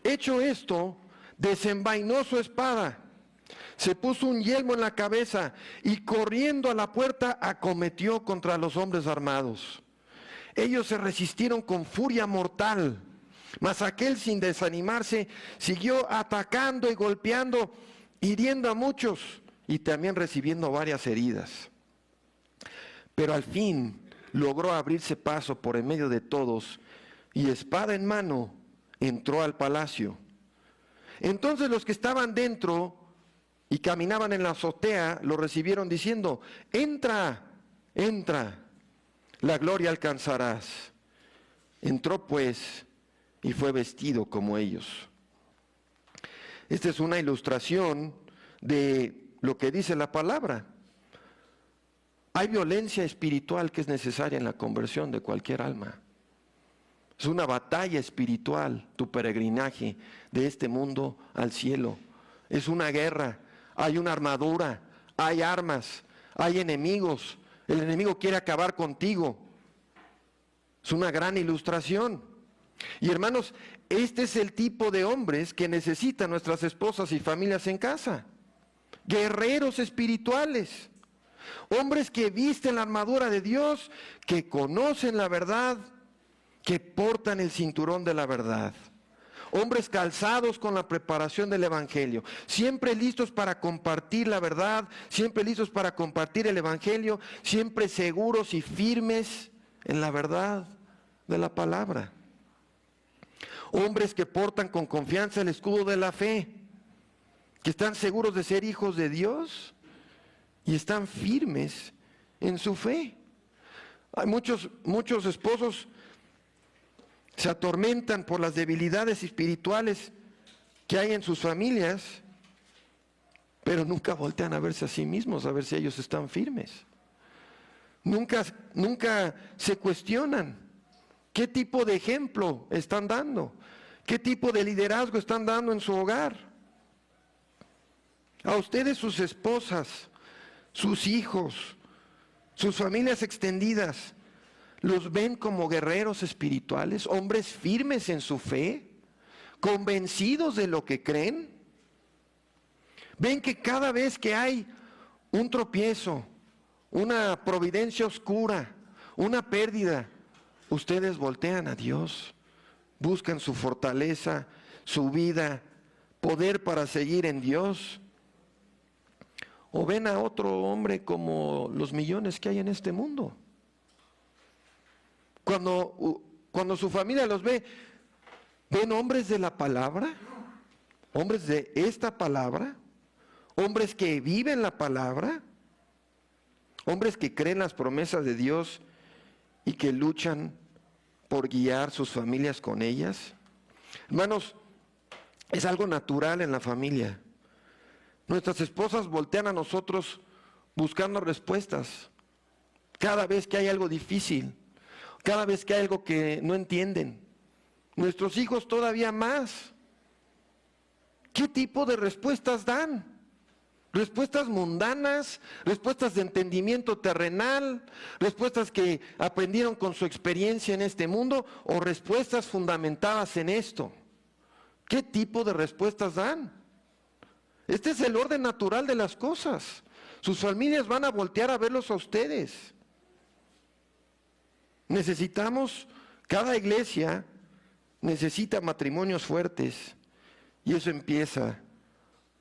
[SPEAKER 1] Hecho esto, desenvainó su espada, se puso un yelmo en la cabeza y corriendo a la puerta acometió contra los hombres armados. Ellos se resistieron con furia mortal, mas aquel, sin desanimarse, siguió atacando y golpeando, hiriendo a muchos y también recibiendo varias heridas. Pero al fin logró abrirse paso por en medio de todos y, espada en mano, entró al palacio. Entonces los que estaban dentro y caminaban en la azotea lo recibieron diciendo, entra, entra, la gloria alcanzarás. Entró pues y fue vestido como ellos. Esta es una ilustración de lo que dice la palabra. Hay violencia espiritual que es necesaria en la conversión de cualquier alma. Es una batalla espiritual, tu peregrinaje de este mundo al cielo. Es una guerra, hay una armadura, hay armas, hay enemigos. El enemigo quiere acabar contigo. Es una gran ilustración. Y hermanos, este es el tipo de hombres que necesitan nuestras esposas y familias en casa. Guerreros espirituales. Hombres que visten la armadura de Dios, que conocen la verdad, que portan el cinturón de la verdad. Hombres calzados con la preparación del Evangelio, siempre listos para compartir la verdad, siempre listos para compartir el Evangelio, siempre seguros y firmes en la verdad de la palabra. Hombres que portan con confianza el escudo de la fe, que están seguros de ser hijos de Dios y están firmes en su fe. Hay muchos esposos se atormentan por las debilidades espirituales que hay en sus familias, pero nunca voltean a verse a sí mismos, a ver si ellos están firmes. Nunca se cuestionan qué tipo de ejemplo están dando, qué tipo de liderazgo están dando en su hogar. A ustedes, sus esposas, sus hijos, sus familias extendidas, ¿los ven como guerreros espirituales, hombres firmes en su fe, convencidos de lo que creen? ¿Ven que cada vez que hay un tropiezo, una providencia oscura, una pérdida, ustedes voltean a Dios, buscan su fortaleza, su vida, poder para seguir en Dios? ¿O ven a otro hombre como los millones que hay en este mundo? Cuando su familia los ve, ¿ven hombres de la palabra? ¿Hombres de esta palabra? ¿Hombres que viven la palabra? ¿Hombres que creen las promesas de Dios y que luchan por guiar sus familias con ellas? Hermanos, es algo natural en la familia. Nuestras esposas voltean a nosotros buscando respuestas. Cada vez que hay algo difícil, cada vez que hay algo que no entienden. Nuestros hijos todavía más. ¿Qué tipo de respuestas dan? Respuestas mundanas, respuestas de entendimiento terrenal, respuestas que aprendieron con su experiencia en este mundo o respuestas fundamentadas en esto. ¿Qué tipo de respuestas dan? Este es el orden natural de las cosas. Sus familias van a voltear a verlos a ustedes. Cada iglesia necesita matrimonios fuertes y eso empieza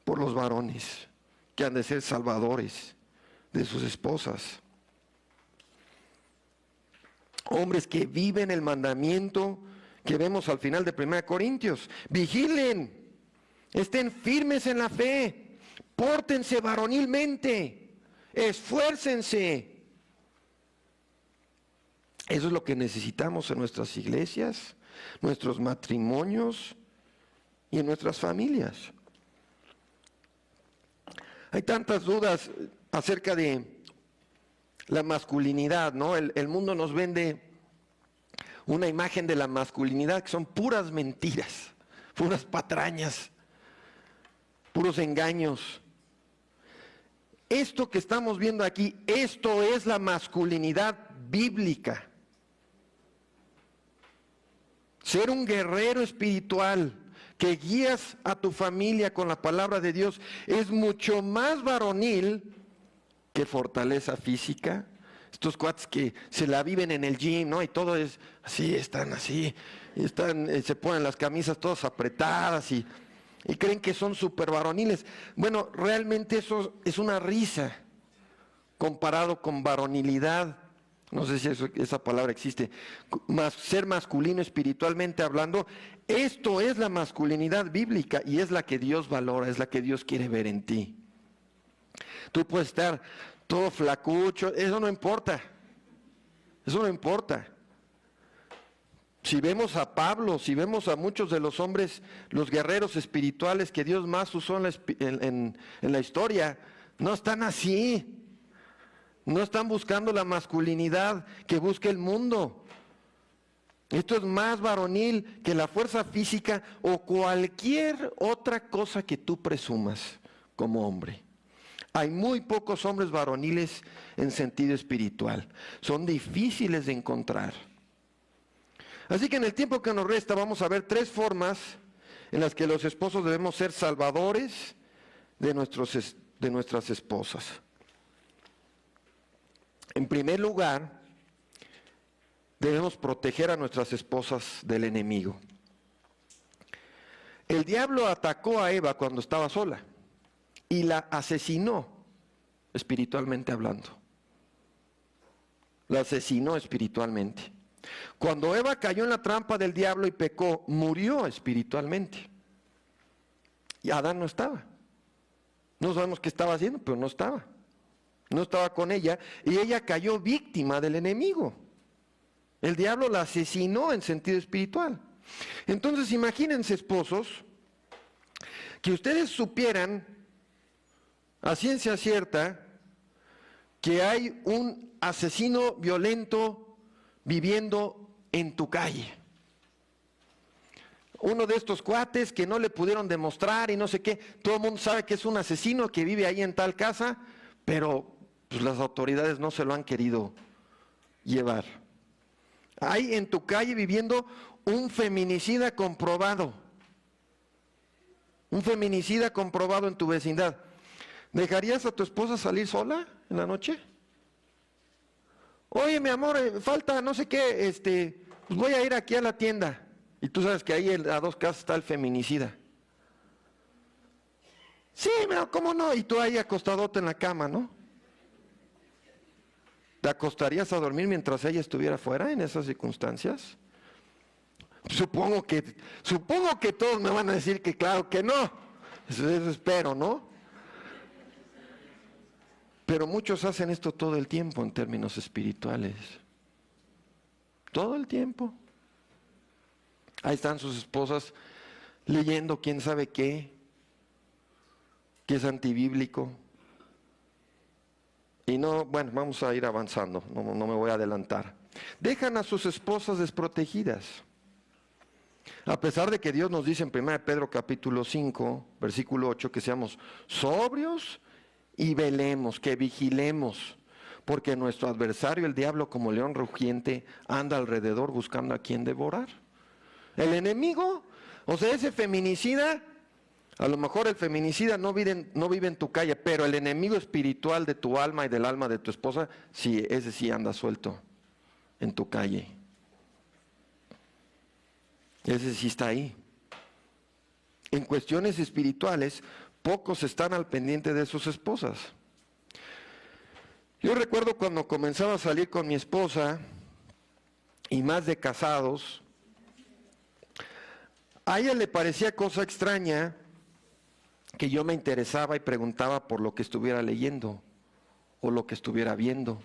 [SPEAKER 1] por los varones que han de ser salvadores de sus esposas. Hombres que viven el mandamiento que vemos al final de 1 Corintios. Vigilen, estén firmes en la fe, pórtense varonilmente, esfuércense. Eso es lo que necesitamos en nuestras iglesias, nuestros matrimonios y en nuestras familias. Hay tantas dudas acerca de la masculinidad, ¿no? El mundo nos vende una imagen de la masculinidad que son puras mentiras, puras patrañas, puros engaños. Esto que estamos viendo aquí, esto es la masculinidad bíblica. Ser un guerrero espiritual que guías a tu familia con la palabra de Dios es mucho más varonil que fortaleza física. Estos cuates que se la viven en el gym, ¿no? Y todo es así, están así, se ponen las camisas todas apretadas y creen que son súper varoniles. Bueno, realmente eso es una risa comparado con varonilidad. No sé si esa palabra existe. Ser masculino espiritualmente hablando, esto es la masculinidad bíblica y es la que Dios valora, es la que Dios quiere ver en ti. Tú puedes estar todo flacucho, eso no importa. Eso no importa. Si vemos a Pablo, si vemos a muchos de los hombres, los guerreros espirituales que Dios más usó en la historia, no están así. No están buscando la masculinidad que busca el mundo. Esto es más varonil que la fuerza física o cualquier otra cosa que tú presumas como hombre. Hay muy pocos hombres varoniles en sentido espiritual. Son difíciles de encontrar. Así que en el tiempo que nos resta vamos a ver 3 formas en las que los esposos debemos ser salvadores de nuestras esposas. En primer lugar, debemos proteger a nuestras esposas del enemigo. El diablo atacó a Eva cuando estaba sola y la asesinó, espiritualmente hablando. La asesinó espiritualmente. Cuando Eva cayó en la trampa del diablo y pecó, murió espiritualmente. Y Adán no estaba. No sabemos qué estaba haciendo, pero no estaba. No estaba con ella y ella cayó víctima del enemigo. El diablo la asesinó en sentido espiritual. Entonces imagínense, esposos, que ustedes supieran a ciencia cierta que hay un asesino violento viviendo en tu calle. Uno de estos cuates que no le pudieron demostrar y no sé qué, todo el mundo sabe que es un asesino que vive ahí en tal casa, pero pues, las autoridades no se lo han querido llevar. Hay en tu calle viviendo un feminicida comprobado. Un feminicida comprobado en tu vecindad. ¿Dejarías a tu esposa salir sola en la noche? Oye, mi amor, falta no sé qué, pues voy a ir aquí a la tienda. Y tú sabes que ahí a 2 casas está el feminicida. Sí, pero ¿cómo no? Y tú ahí acostadote en la cama, ¿no? ¿Te acostarías a dormir mientras ella estuviera fuera en esas circunstancias? Supongo que todos me van a decir que claro que no. Eso espero, ¿no? Pero muchos hacen esto todo el tiempo en términos espirituales. Todo el tiempo. Ahí están sus esposas leyendo quién sabe qué, que es antibíblico. Y no, bueno, vamos a ir avanzando, no me voy a adelantar. Dejan a sus esposas desprotegidas. A pesar de que Dios nos dice en 1 Pedro capítulo 5, versículo 8, que seamos sobrios y velemos, que vigilemos, porque nuestro adversario, el diablo, como león rugiente, anda alrededor buscando a quien devorar. El enemigo, o sea, ese feminicida, a lo mejor el feminicida no vive en tu calle, pero el enemigo espiritual de tu alma y del alma de tu esposa, sí, ese sí anda suelto en tu calle. Ese sí está ahí. En cuestiones espirituales, pocos están al pendiente de sus esposas. Yo recuerdo cuando comenzaba a salir con mi esposa, y más de casados, a ella le parecía cosa extraña que yo me interesaba y preguntaba por lo que estuviera leyendo, o lo que estuviera viendo,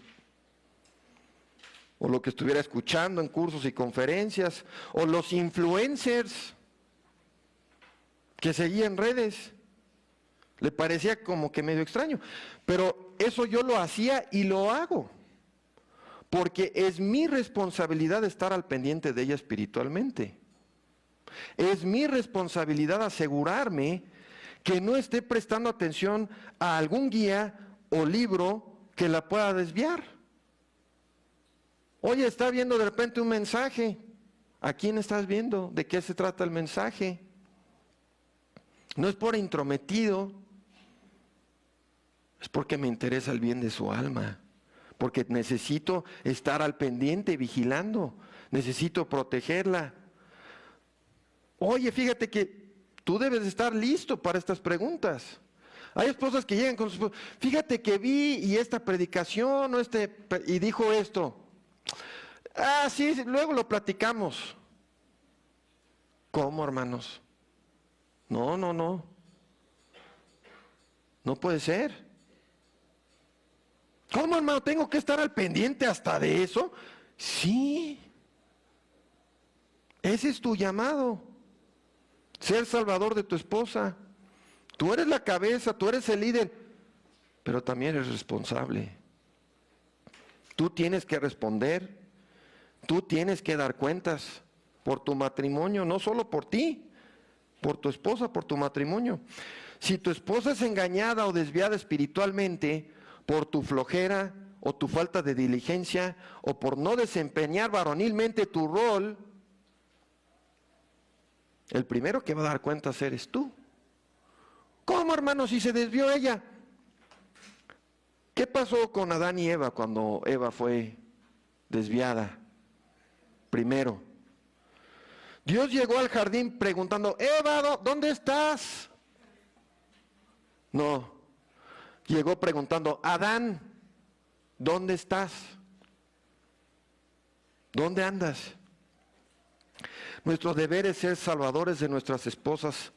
[SPEAKER 1] o lo que estuviera escuchando en cursos y conferencias, o los influencers que seguía en redes. Le parecía como que medio extraño, pero eso yo lo hacía y lo hago, porque es mi responsabilidad estar al pendiente de ella espiritualmente. Es mi responsabilidad asegurarme que no esté prestando atención a algún guía o libro que la pueda desviar. Oye, está viendo de repente un mensaje. ¿A quién estás viendo? ¿De qué se trata el mensaje? No es por intrometido, es porque me interesa el bien de su alma, porque necesito estar al pendiente, vigilando, necesito protegerla. Oye, fíjate que tú debes estar listo para estas preguntas. Hay esposas que llegan con sus esposos, fíjate que vi y esta predicación y dijo esto. Ah, sí, luego lo platicamos. ¿Cómo, hermanos? No. No puede ser. ¿Cómo, hermano? ¿Tengo que estar al pendiente hasta de eso? Sí. Ese es tu llamado. Ser salvador de tu esposa. Tú eres la cabeza, tú eres el líder, pero también eres responsable. Tú tienes que responder, tú tienes que dar cuentas por tu matrimonio, no solo por ti, por tu esposa, por tu matrimonio. Si tu esposa es engañada o desviada espiritualmente por tu flojera o tu falta de diligencia o por no desempeñar varonilmente tu rol, el primero que va a dar cuentas eres tú. ¿Cómo, hermano, si se desvió ella? ¿Qué pasó con Adán y Eva cuando Eva fue desviada? Primero, Dios llegó al jardín preguntando, Eva, ¿dónde estás? No, llegó preguntando, Adán, ¿dónde estás? ¿Dónde andas? Nuestro deber es ser salvadores de nuestras esposas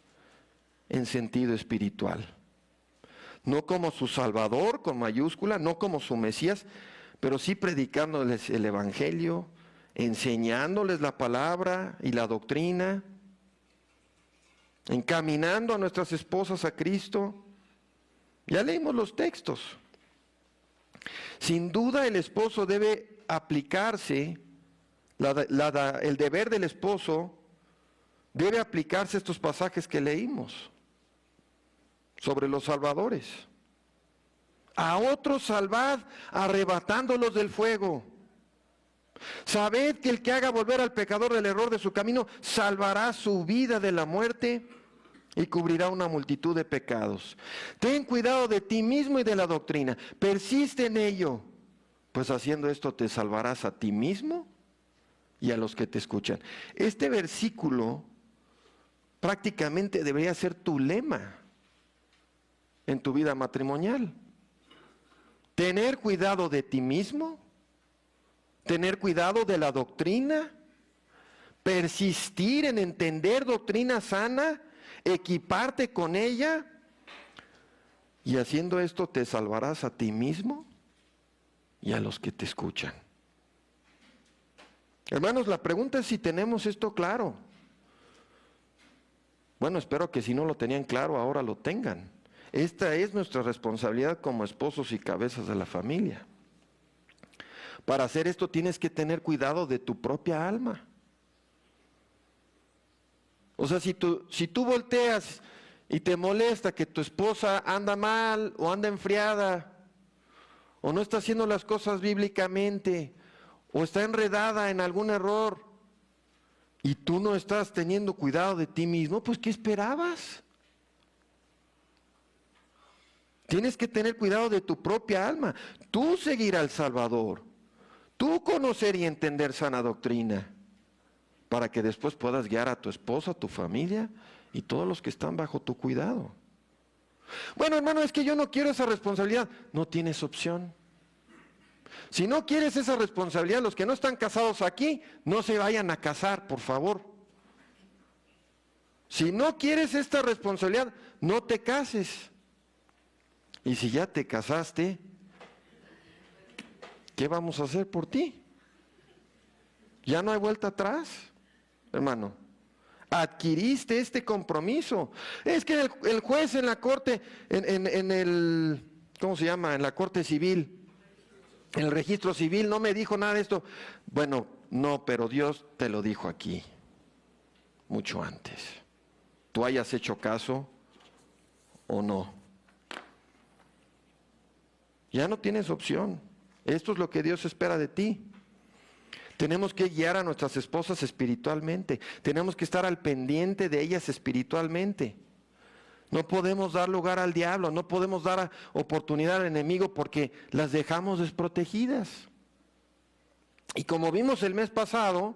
[SPEAKER 1] en sentido espiritual. No como su Salvador, con mayúscula, no como su Mesías, pero sí predicándoles el Evangelio, enseñándoles la palabra y la doctrina, encaminando a nuestras esposas a Cristo. Ya leímos los textos. Sin duda el esposo debe aplicarse, el deber del esposo debe aplicarse a estos pasajes que leímos sobre los salvadores. A otros salvad, arrebatándolos del fuego. Sabed que el que haga volver al pecador del error de su camino, salvará su vida de la muerte y cubrirá una multitud de pecados. Ten cuidado de ti mismo y de la doctrina. Persiste en ello, pues haciendo esto te salvarás a ti mismo y a los que te escuchan. Este versículo prácticamente debería ser tu lema en tu vida matrimonial. Tener cuidado de ti mismo, tener cuidado de la doctrina, persistir en entender doctrina sana, equiparte con ella, y haciendo esto te salvarás a ti mismo y a los que te escuchan. Hermanos, la pregunta es si tenemos esto claro. Bueno, espero que si no lo tenían claro, ahora lo tengan. Esta es nuestra responsabilidad como esposos y cabezas de la familia. Para hacer esto tienes que tener cuidado de tu propia alma. O sea, si tú volteas y te molesta que tu esposa anda mal o anda enfriada o no está haciendo las cosas bíblicamente o está enredada en algún error y tú no estás teniendo cuidado de ti mismo, pues ¿qué esperabas? Tienes que tener cuidado de tu propia alma. Tú seguir al Salvador. Tú conocer y entender sana doctrina. Para que después puedas guiar a tu esposa, a tu familia y todos los que están bajo tu cuidado. Bueno, hermano, es que yo no quiero esa responsabilidad. No tienes opción. Si no quieres esa responsabilidad, los que no están casados aquí, no se vayan a casar, por favor. Si no quieres esta responsabilidad, no te cases. Y si ya te casaste, ¿qué vamos a hacer por ti? Ya no hay vuelta atrás, hermano. Adquiriste este compromiso. Es que el juez en la corte, en el, ¿cómo se llama? En la corte civil, en el registro civil, no me dijo nada de esto. Bueno, no, pero Dios te lo dijo aquí, mucho antes. Tú hayas hecho caso o no. Ya no tienes opción. Esto es lo que Dios espera de ti. Tenemos que guiar a nuestras esposas espiritualmente. Tenemos que estar al pendiente de ellas espiritualmente. No podemos dar lugar al diablo, no podemos dar oportunidad al enemigo porque las dejamos desprotegidas. Y como vimos el mes pasado,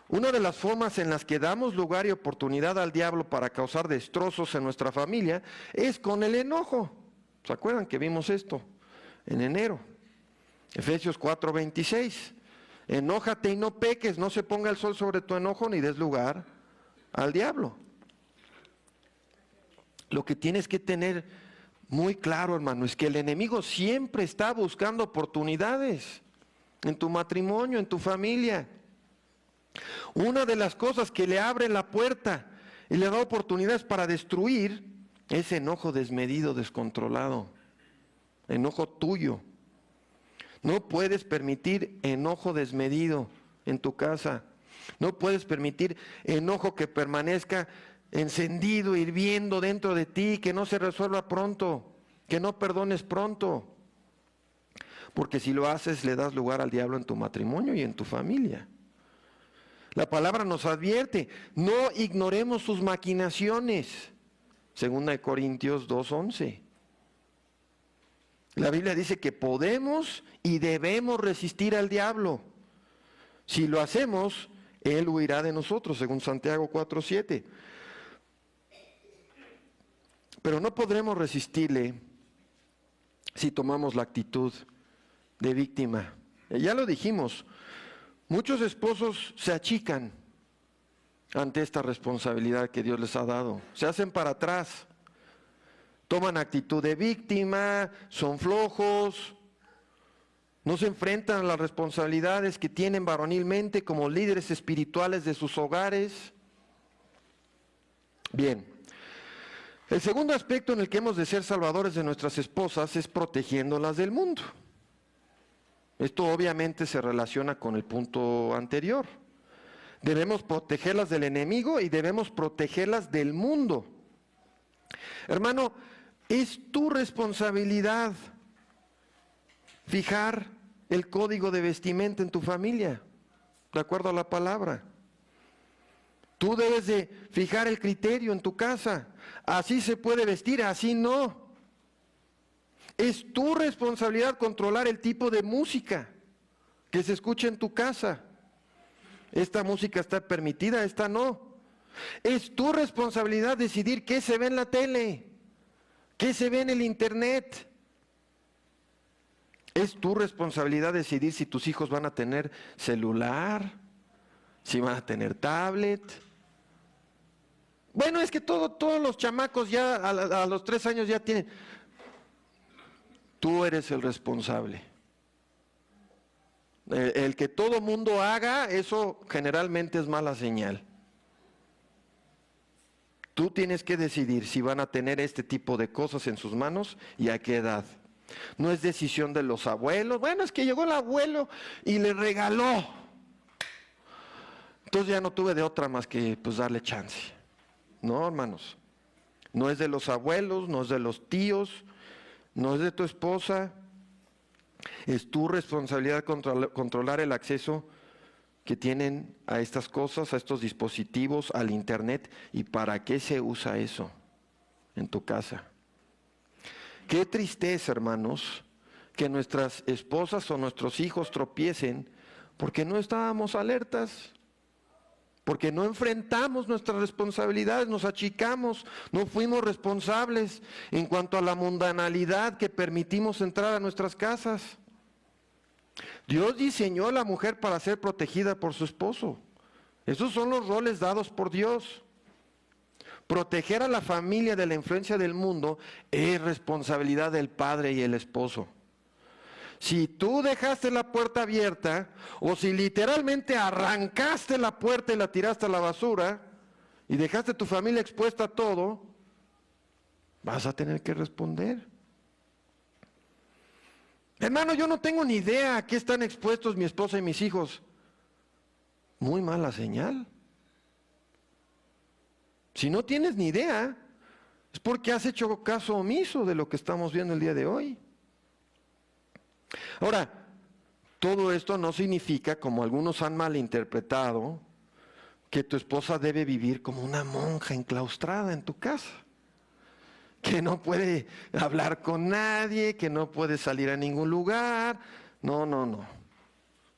[SPEAKER 1] una de las formas en las que damos lugar y oportunidad al diablo para causar destrozos en nuestra familia es con el enojo. ¿Se acuerdan que vimos esto en enero? Efesios 4:26. Enójate y no peques, no se ponga el sol sobre tu enojo ni des lugar al diablo. Lo que tienes que tener muy claro, hermano, es que el enemigo siempre está buscando oportunidades en tu matrimonio, en tu familia. Una de las cosas que le abre la puerta y le da oportunidades para destruir es enojo desmedido, descontrolado, enojo tuyo. No puedes permitir enojo desmedido en tu casa. No puedes permitir enojo que permanezca encendido, hirviendo dentro de ti, que no se resuelva pronto, que no perdones pronto. Porque si lo haces, le das lugar al diablo en tu matrimonio y en tu familia. La palabra nos advierte, no ignoremos sus maquinaciones. 2 Corintios 2:11. La Biblia dice que podemos y debemos resistir al diablo. Si lo hacemos, él huirá de nosotros, según Santiago 4:7. Pero no podremos resistirle si tomamos la actitud de víctima. Ya lo dijimos, muchos esposos se achican ante esta responsabilidad que Dios les ha dado. Se hacen para atrás, toman actitud de víctima, son flojos, no se enfrentan a las responsabilidades que tienen varonilmente como líderes espirituales de sus hogares. Bien, el segundo aspecto en el que hemos de ser salvadores de nuestras esposas es protegiéndolas del mundo. Esto obviamente se relaciona con el punto anterior. Debemos protegerlas del enemigo y debemos protegerlas del mundo. Hermano, es tu responsabilidad fijar el código de vestimenta en tu familia, de acuerdo a la palabra. Tú debes de fijar el criterio en tu casa. Así se puede vestir, así no. Es tu responsabilidad controlar el tipo de música que se escucha en tu casa. Esta música está permitida, esta no. Es tu responsabilidad decidir qué se ve en la tele, qué se ve en el internet. Es tu responsabilidad decidir si tus hijos van a tener celular, si van a tener tablet. Bueno, es que todos los chamacos ya a los 3 años ya tienen. Tú eres el responsable. El que todo mundo haga, eso generalmente es mala señal. Tú tienes que decidir si van a tener este tipo de cosas en sus manos y a qué edad. No es decisión de los abuelos. Bueno, es que llegó el abuelo y le regaló. Entonces ya no tuve de otra más que pues darle chance. No, hermanos. No es de los abuelos, no es de los tíos, no es de tu esposa. Es tu responsabilidad controlar el acceso que tienen a estas cosas, a estos dispositivos, al internet, y para qué se usa eso en tu casa. Qué tristeza, hermanos, que nuestras esposas o nuestros hijos tropiecen porque no estábamos alertas, porque no enfrentamos nuestras responsabilidades, nos achicamos, no fuimos responsables en cuanto a la mundanalidad que permitimos entrar a nuestras casas. Dios diseñó a la mujer para ser protegida por su esposo. Esos son los roles dados por Dios. Proteger a la familia de la influencia del mundo es responsabilidad del padre y el esposo. Si tú dejaste la puerta abierta, o si literalmente arrancaste la puerta y la tiraste a la basura, y dejaste a tu familia expuesta a todo, vas a tener que responder. Hermano, yo no tengo ni idea a qué están expuestos mi esposa y mis hijos. Muy mala señal. Si no tienes ni idea, es porque has hecho caso omiso de lo que estamos viendo el día de hoy. Ahora, todo esto no significa, como algunos han malinterpretado, que tu esposa debe vivir como una monja enclaustrada en tu casa, que no puede hablar con nadie, que no puede salir a ningún lugar. No.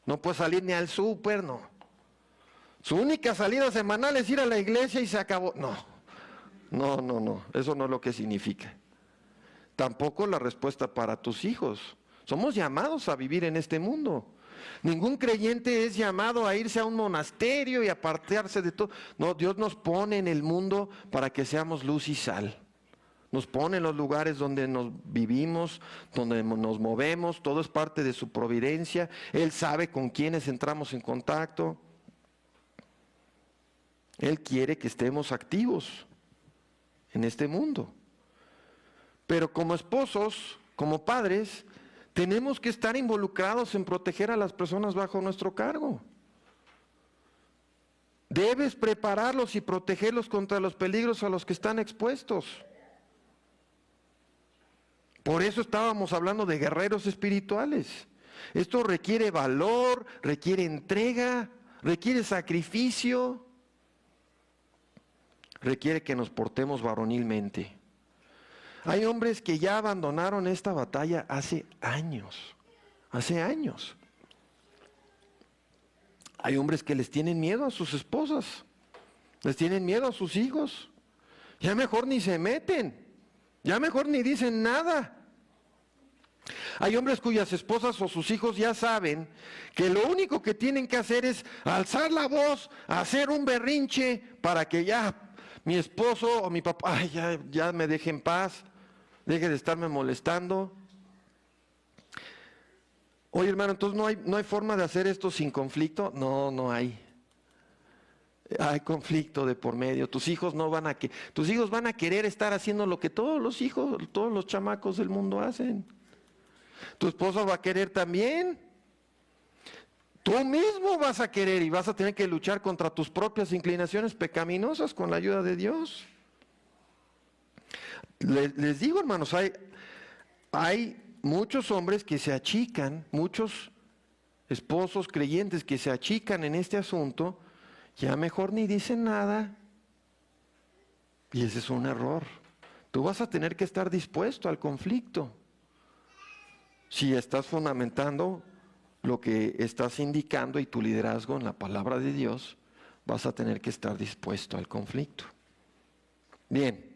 [SPEAKER 1] No puede salir ni al súper, no. Su única salida semanal es ir a la iglesia y se acabó. No. Eso no es lo que significa. Tampoco la respuesta para tus hijos. Somos llamados a vivir en este mundo. Ningún creyente es llamado a irse a un monasterio y apartarse de todo. No, Dios nos pone en el mundo para que seamos luz y sal. Nos pone en los lugares donde nos vivimos, donde nos movemos, todo es parte de su providencia. Él sabe con quiénes entramos en contacto. Él quiere que estemos activos en este mundo. Pero como esposos, como padres, tenemos que estar involucrados en proteger a las personas bajo nuestro cargo. Debes prepararlos y protegerlos contra los peligros a los que están expuestos. Por eso estábamos hablando de guerreros espirituales. Esto requiere valor, requiere entrega, requiere sacrificio, requiere que nos portemos varonilmente. Hay hombres que ya abandonaron esta batalla hace años. Hay hombres que les tienen miedo a sus esposas, les tienen miedo a sus hijos. Ya mejor ni se meten, ya mejor ni dicen nada. Hay hombres cuyas esposas o sus hijos ya saben que lo único que tienen que hacer es alzar la voz, hacer un berrinche para que ya mi esposo o mi papá, ya me deje en paz, deje de estarme molestando. Oye, hermano, entonces no hay forma de hacer esto sin conflicto. No hay. Hay conflicto de por medio. Tus hijos van a querer estar haciendo lo que todos los chamacos del mundo hacen. Tu esposa va a querer también. Tú mismo vas a querer y vas a tener que luchar contra tus propias inclinaciones pecaminosas con la ayuda de Dios. Les digo, hermanos, hay muchos hombres que se achican, muchos esposos creyentes que se achican en este asunto, ya mejor ni dicen nada. Y ese es un error. Tú vas a tener que estar dispuesto al conflicto. Si estás fundamentando lo que estás indicando y tu liderazgo en la palabra de Dios, vas a tener que estar dispuesto al conflicto. Bien.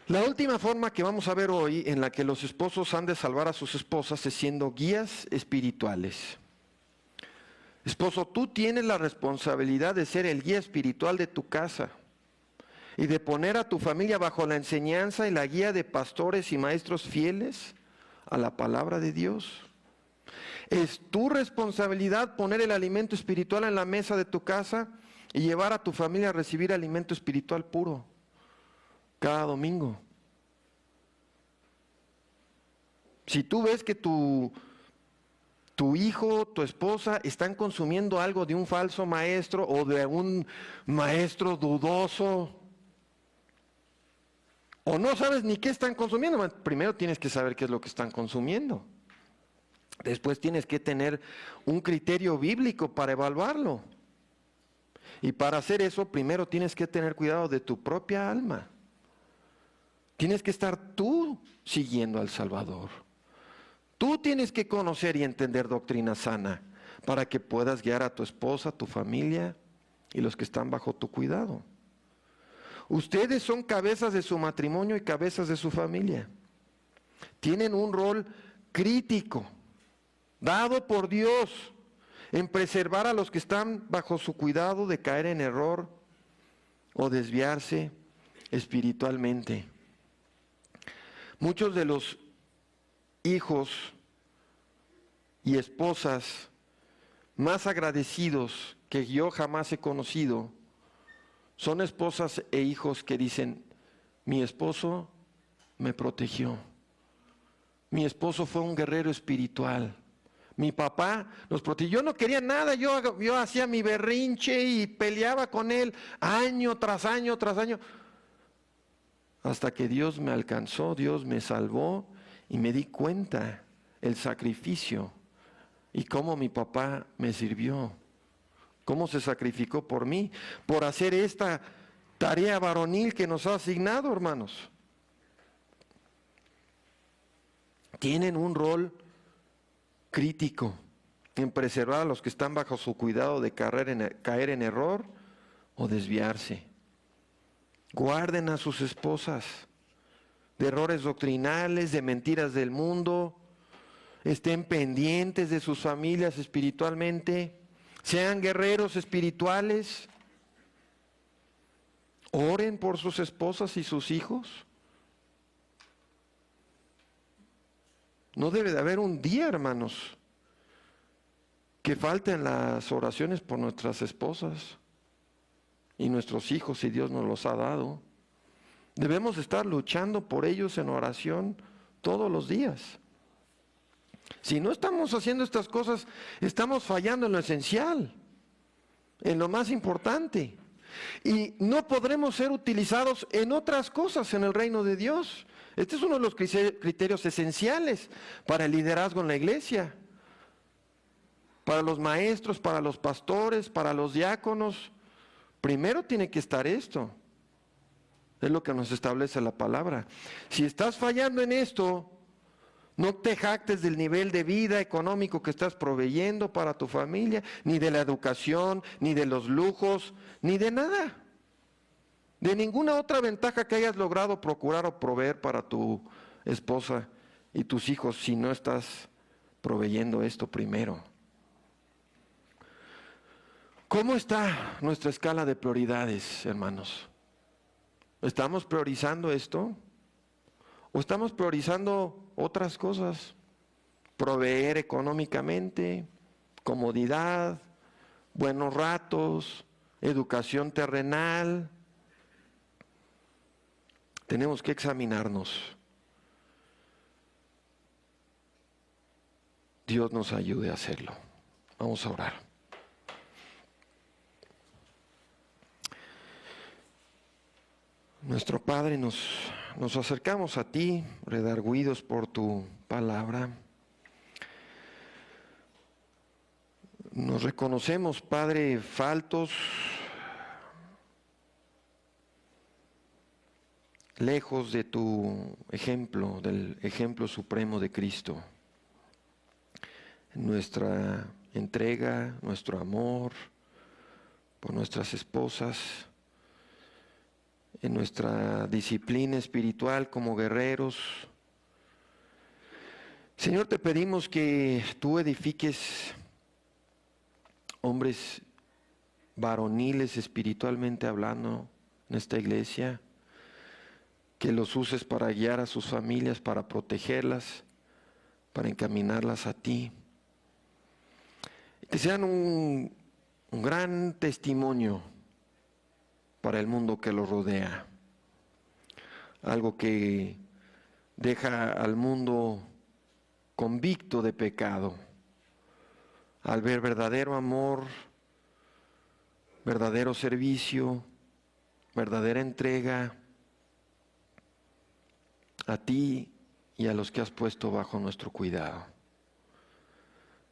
[SPEAKER 1] La última forma que vamos a ver hoy en la que los esposos han de salvar a sus esposas es siendo guías espirituales. Esposo, tú tienes la responsabilidad de ser el guía espiritual de tu casa y de poner a tu familia bajo la enseñanza y la guía de pastores y maestros fieles a la palabra de Dios. Es tu responsabilidad poner el alimento espiritual en la mesa de tu casa y llevar a tu familia a recibir alimento espiritual puro cada domingo. Si tú ves que tu hijo, tu esposa están consumiendo algo de un falso maestro o de un maestro dudoso, o no sabes ni qué están consumiendo, primero tienes que saber qué es lo que están consumiendo. Después tienes que tener un criterio bíblico para evaluarlo. Y para hacer eso, primero tienes que tener cuidado de tu propia alma. Tienes que estar tú siguiendo al Salvador. Tú tienes que conocer y entender doctrina sana para que puedas guiar a tu esposa, tu familia y los que están bajo tu cuidado. Ustedes son cabezas de su matrimonio y cabezas de su familia. Tienen un rol crítico, dado por Dios, en preservar a los que están bajo su cuidado de caer en error o desviarse espiritualmente. Muchos de los hijos y esposas más agradecidos que yo jamás he conocido son esposas e hijos que dicen, mi esposo me protegió, mi esposo fue un guerrero espiritual, mi papá nos protegió, yo no quería nada, yo hacía mi berrinche y peleaba con él año tras año tras año, hasta que Dios me alcanzó, Dios me salvó y me di cuenta el sacrificio y cómo mi papá me sirvió. Cómo se sacrificó por mí, por hacer esta tarea varonil que nos ha asignado, hermanos. Tienen un rol crítico en preservar a los que están bajo su cuidado de caer en error o desviarse. Guarden a sus esposas de errores doctrinales, de mentiras del mundo. Estén pendientes de sus familias espiritualmente. Sean guerreros espirituales. Oren por sus esposas y sus hijos. No debe de haber un día, hermanos, que falten las oraciones por nuestras esposas. y nuestros hijos si Dios nos los ha dado. Debemos estar luchando por ellos en oración todos los días. Si no estamos haciendo estas cosas, estamos fallando en lo esencial, en lo más importante. Y no podremos ser utilizados en otras cosas en el reino de Dios. Este es uno de los criterios esenciales para el liderazgo en la iglesia. Para los maestros, para los pastores, para los diáconos. Primero tiene que estar esto. Es lo que nos establece la palabra. Si estás fallando en esto, no te jactes del nivel de vida económico que estás proveyendo para tu familia, ni de la educación, ni de los lujos, ni de nada. De ninguna otra ventaja que hayas logrado procurar o proveer para tu esposa y tus hijos si no estás proveyendo esto primero. ¿Cómo está nuestra escala de prioridades, hermanos? ¿Estamos priorizando esto? ¿O estamos priorizando otras cosas? Proveer económicamente, comodidad, buenos ratos, educación terrenal. Tenemos que examinarnos. Dios nos ayude a hacerlo. Vamos a orar. Nuestro Padre, nos acercamos a ti, redargüidos por tu palabra. Nos reconocemos, Padre, faltos, lejos de tu ejemplo, del ejemplo supremo de Cristo. Nuestra entrega, nuestro amor por nuestras esposas, en nuestra disciplina espiritual como guerreros. Señor, te pedimos que tú edifiques hombres varoniles espiritualmente hablando en esta iglesia, que los uses para guiar a sus familias, para protegerlas, para encaminarlas a ti. Que sean un gran testimonio para el mundo que los rodea. Algo que deja al mundo convicto de pecado, al ver verdadero amor, verdadero servicio, verdadera entrega a ti y a los que has puesto bajo nuestro cuidado.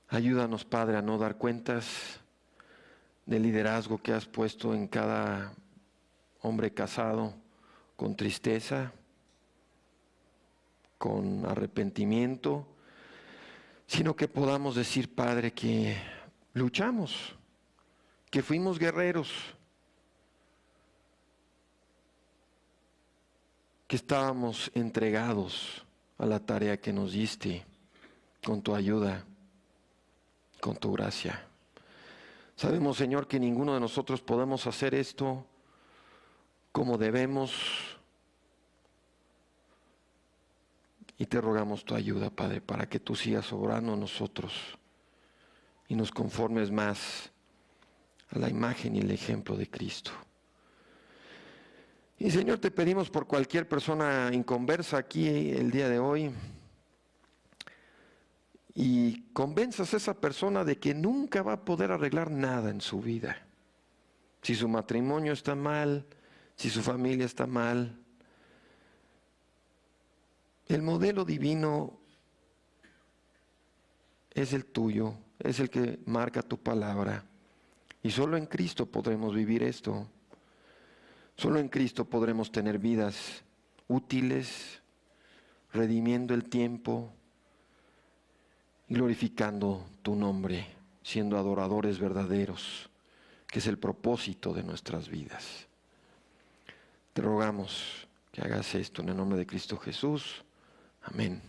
[SPEAKER 1] Ayúdanos, Padre, a no dar cuentas del liderazgo que has puesto en cada hombre casado con tristeza, con arrepentimiento, sino que podamos decir, Padre, que luchamos, que fuimos guerreros, que estábamos entregados a la tarea que nos diste con tu ayuda, con tu gracia. Sabemos, Señor, que ninguno de nosotros podemos hacer esto como debemos, y te rogamos tu ayuda, Padre, para que tú sigas obrando en nosotros y nos conformes más a la imagen y el ejemplo de Cristo. Y Señor, te pedimos por cualquier persona inconversa aquí el día de hoy, y convenzas a esa persona de que nunca va a poder arreglar nada en su vida. Si su matrimonio está mal, si su familia está mal, el modelo divino es el tuyo, es el que marca tu palabra. Y solo en Cristo podremos vivir esto. Solo en Cristo podremos tener vidas útiles, redimiendo el tiempo, glorificando tu nombre, siendo adoradores verdaderos, que es el propósito de nuestras vidas. Te rogamos que hagas esto en el nombre de Cristo Jesús. Amén.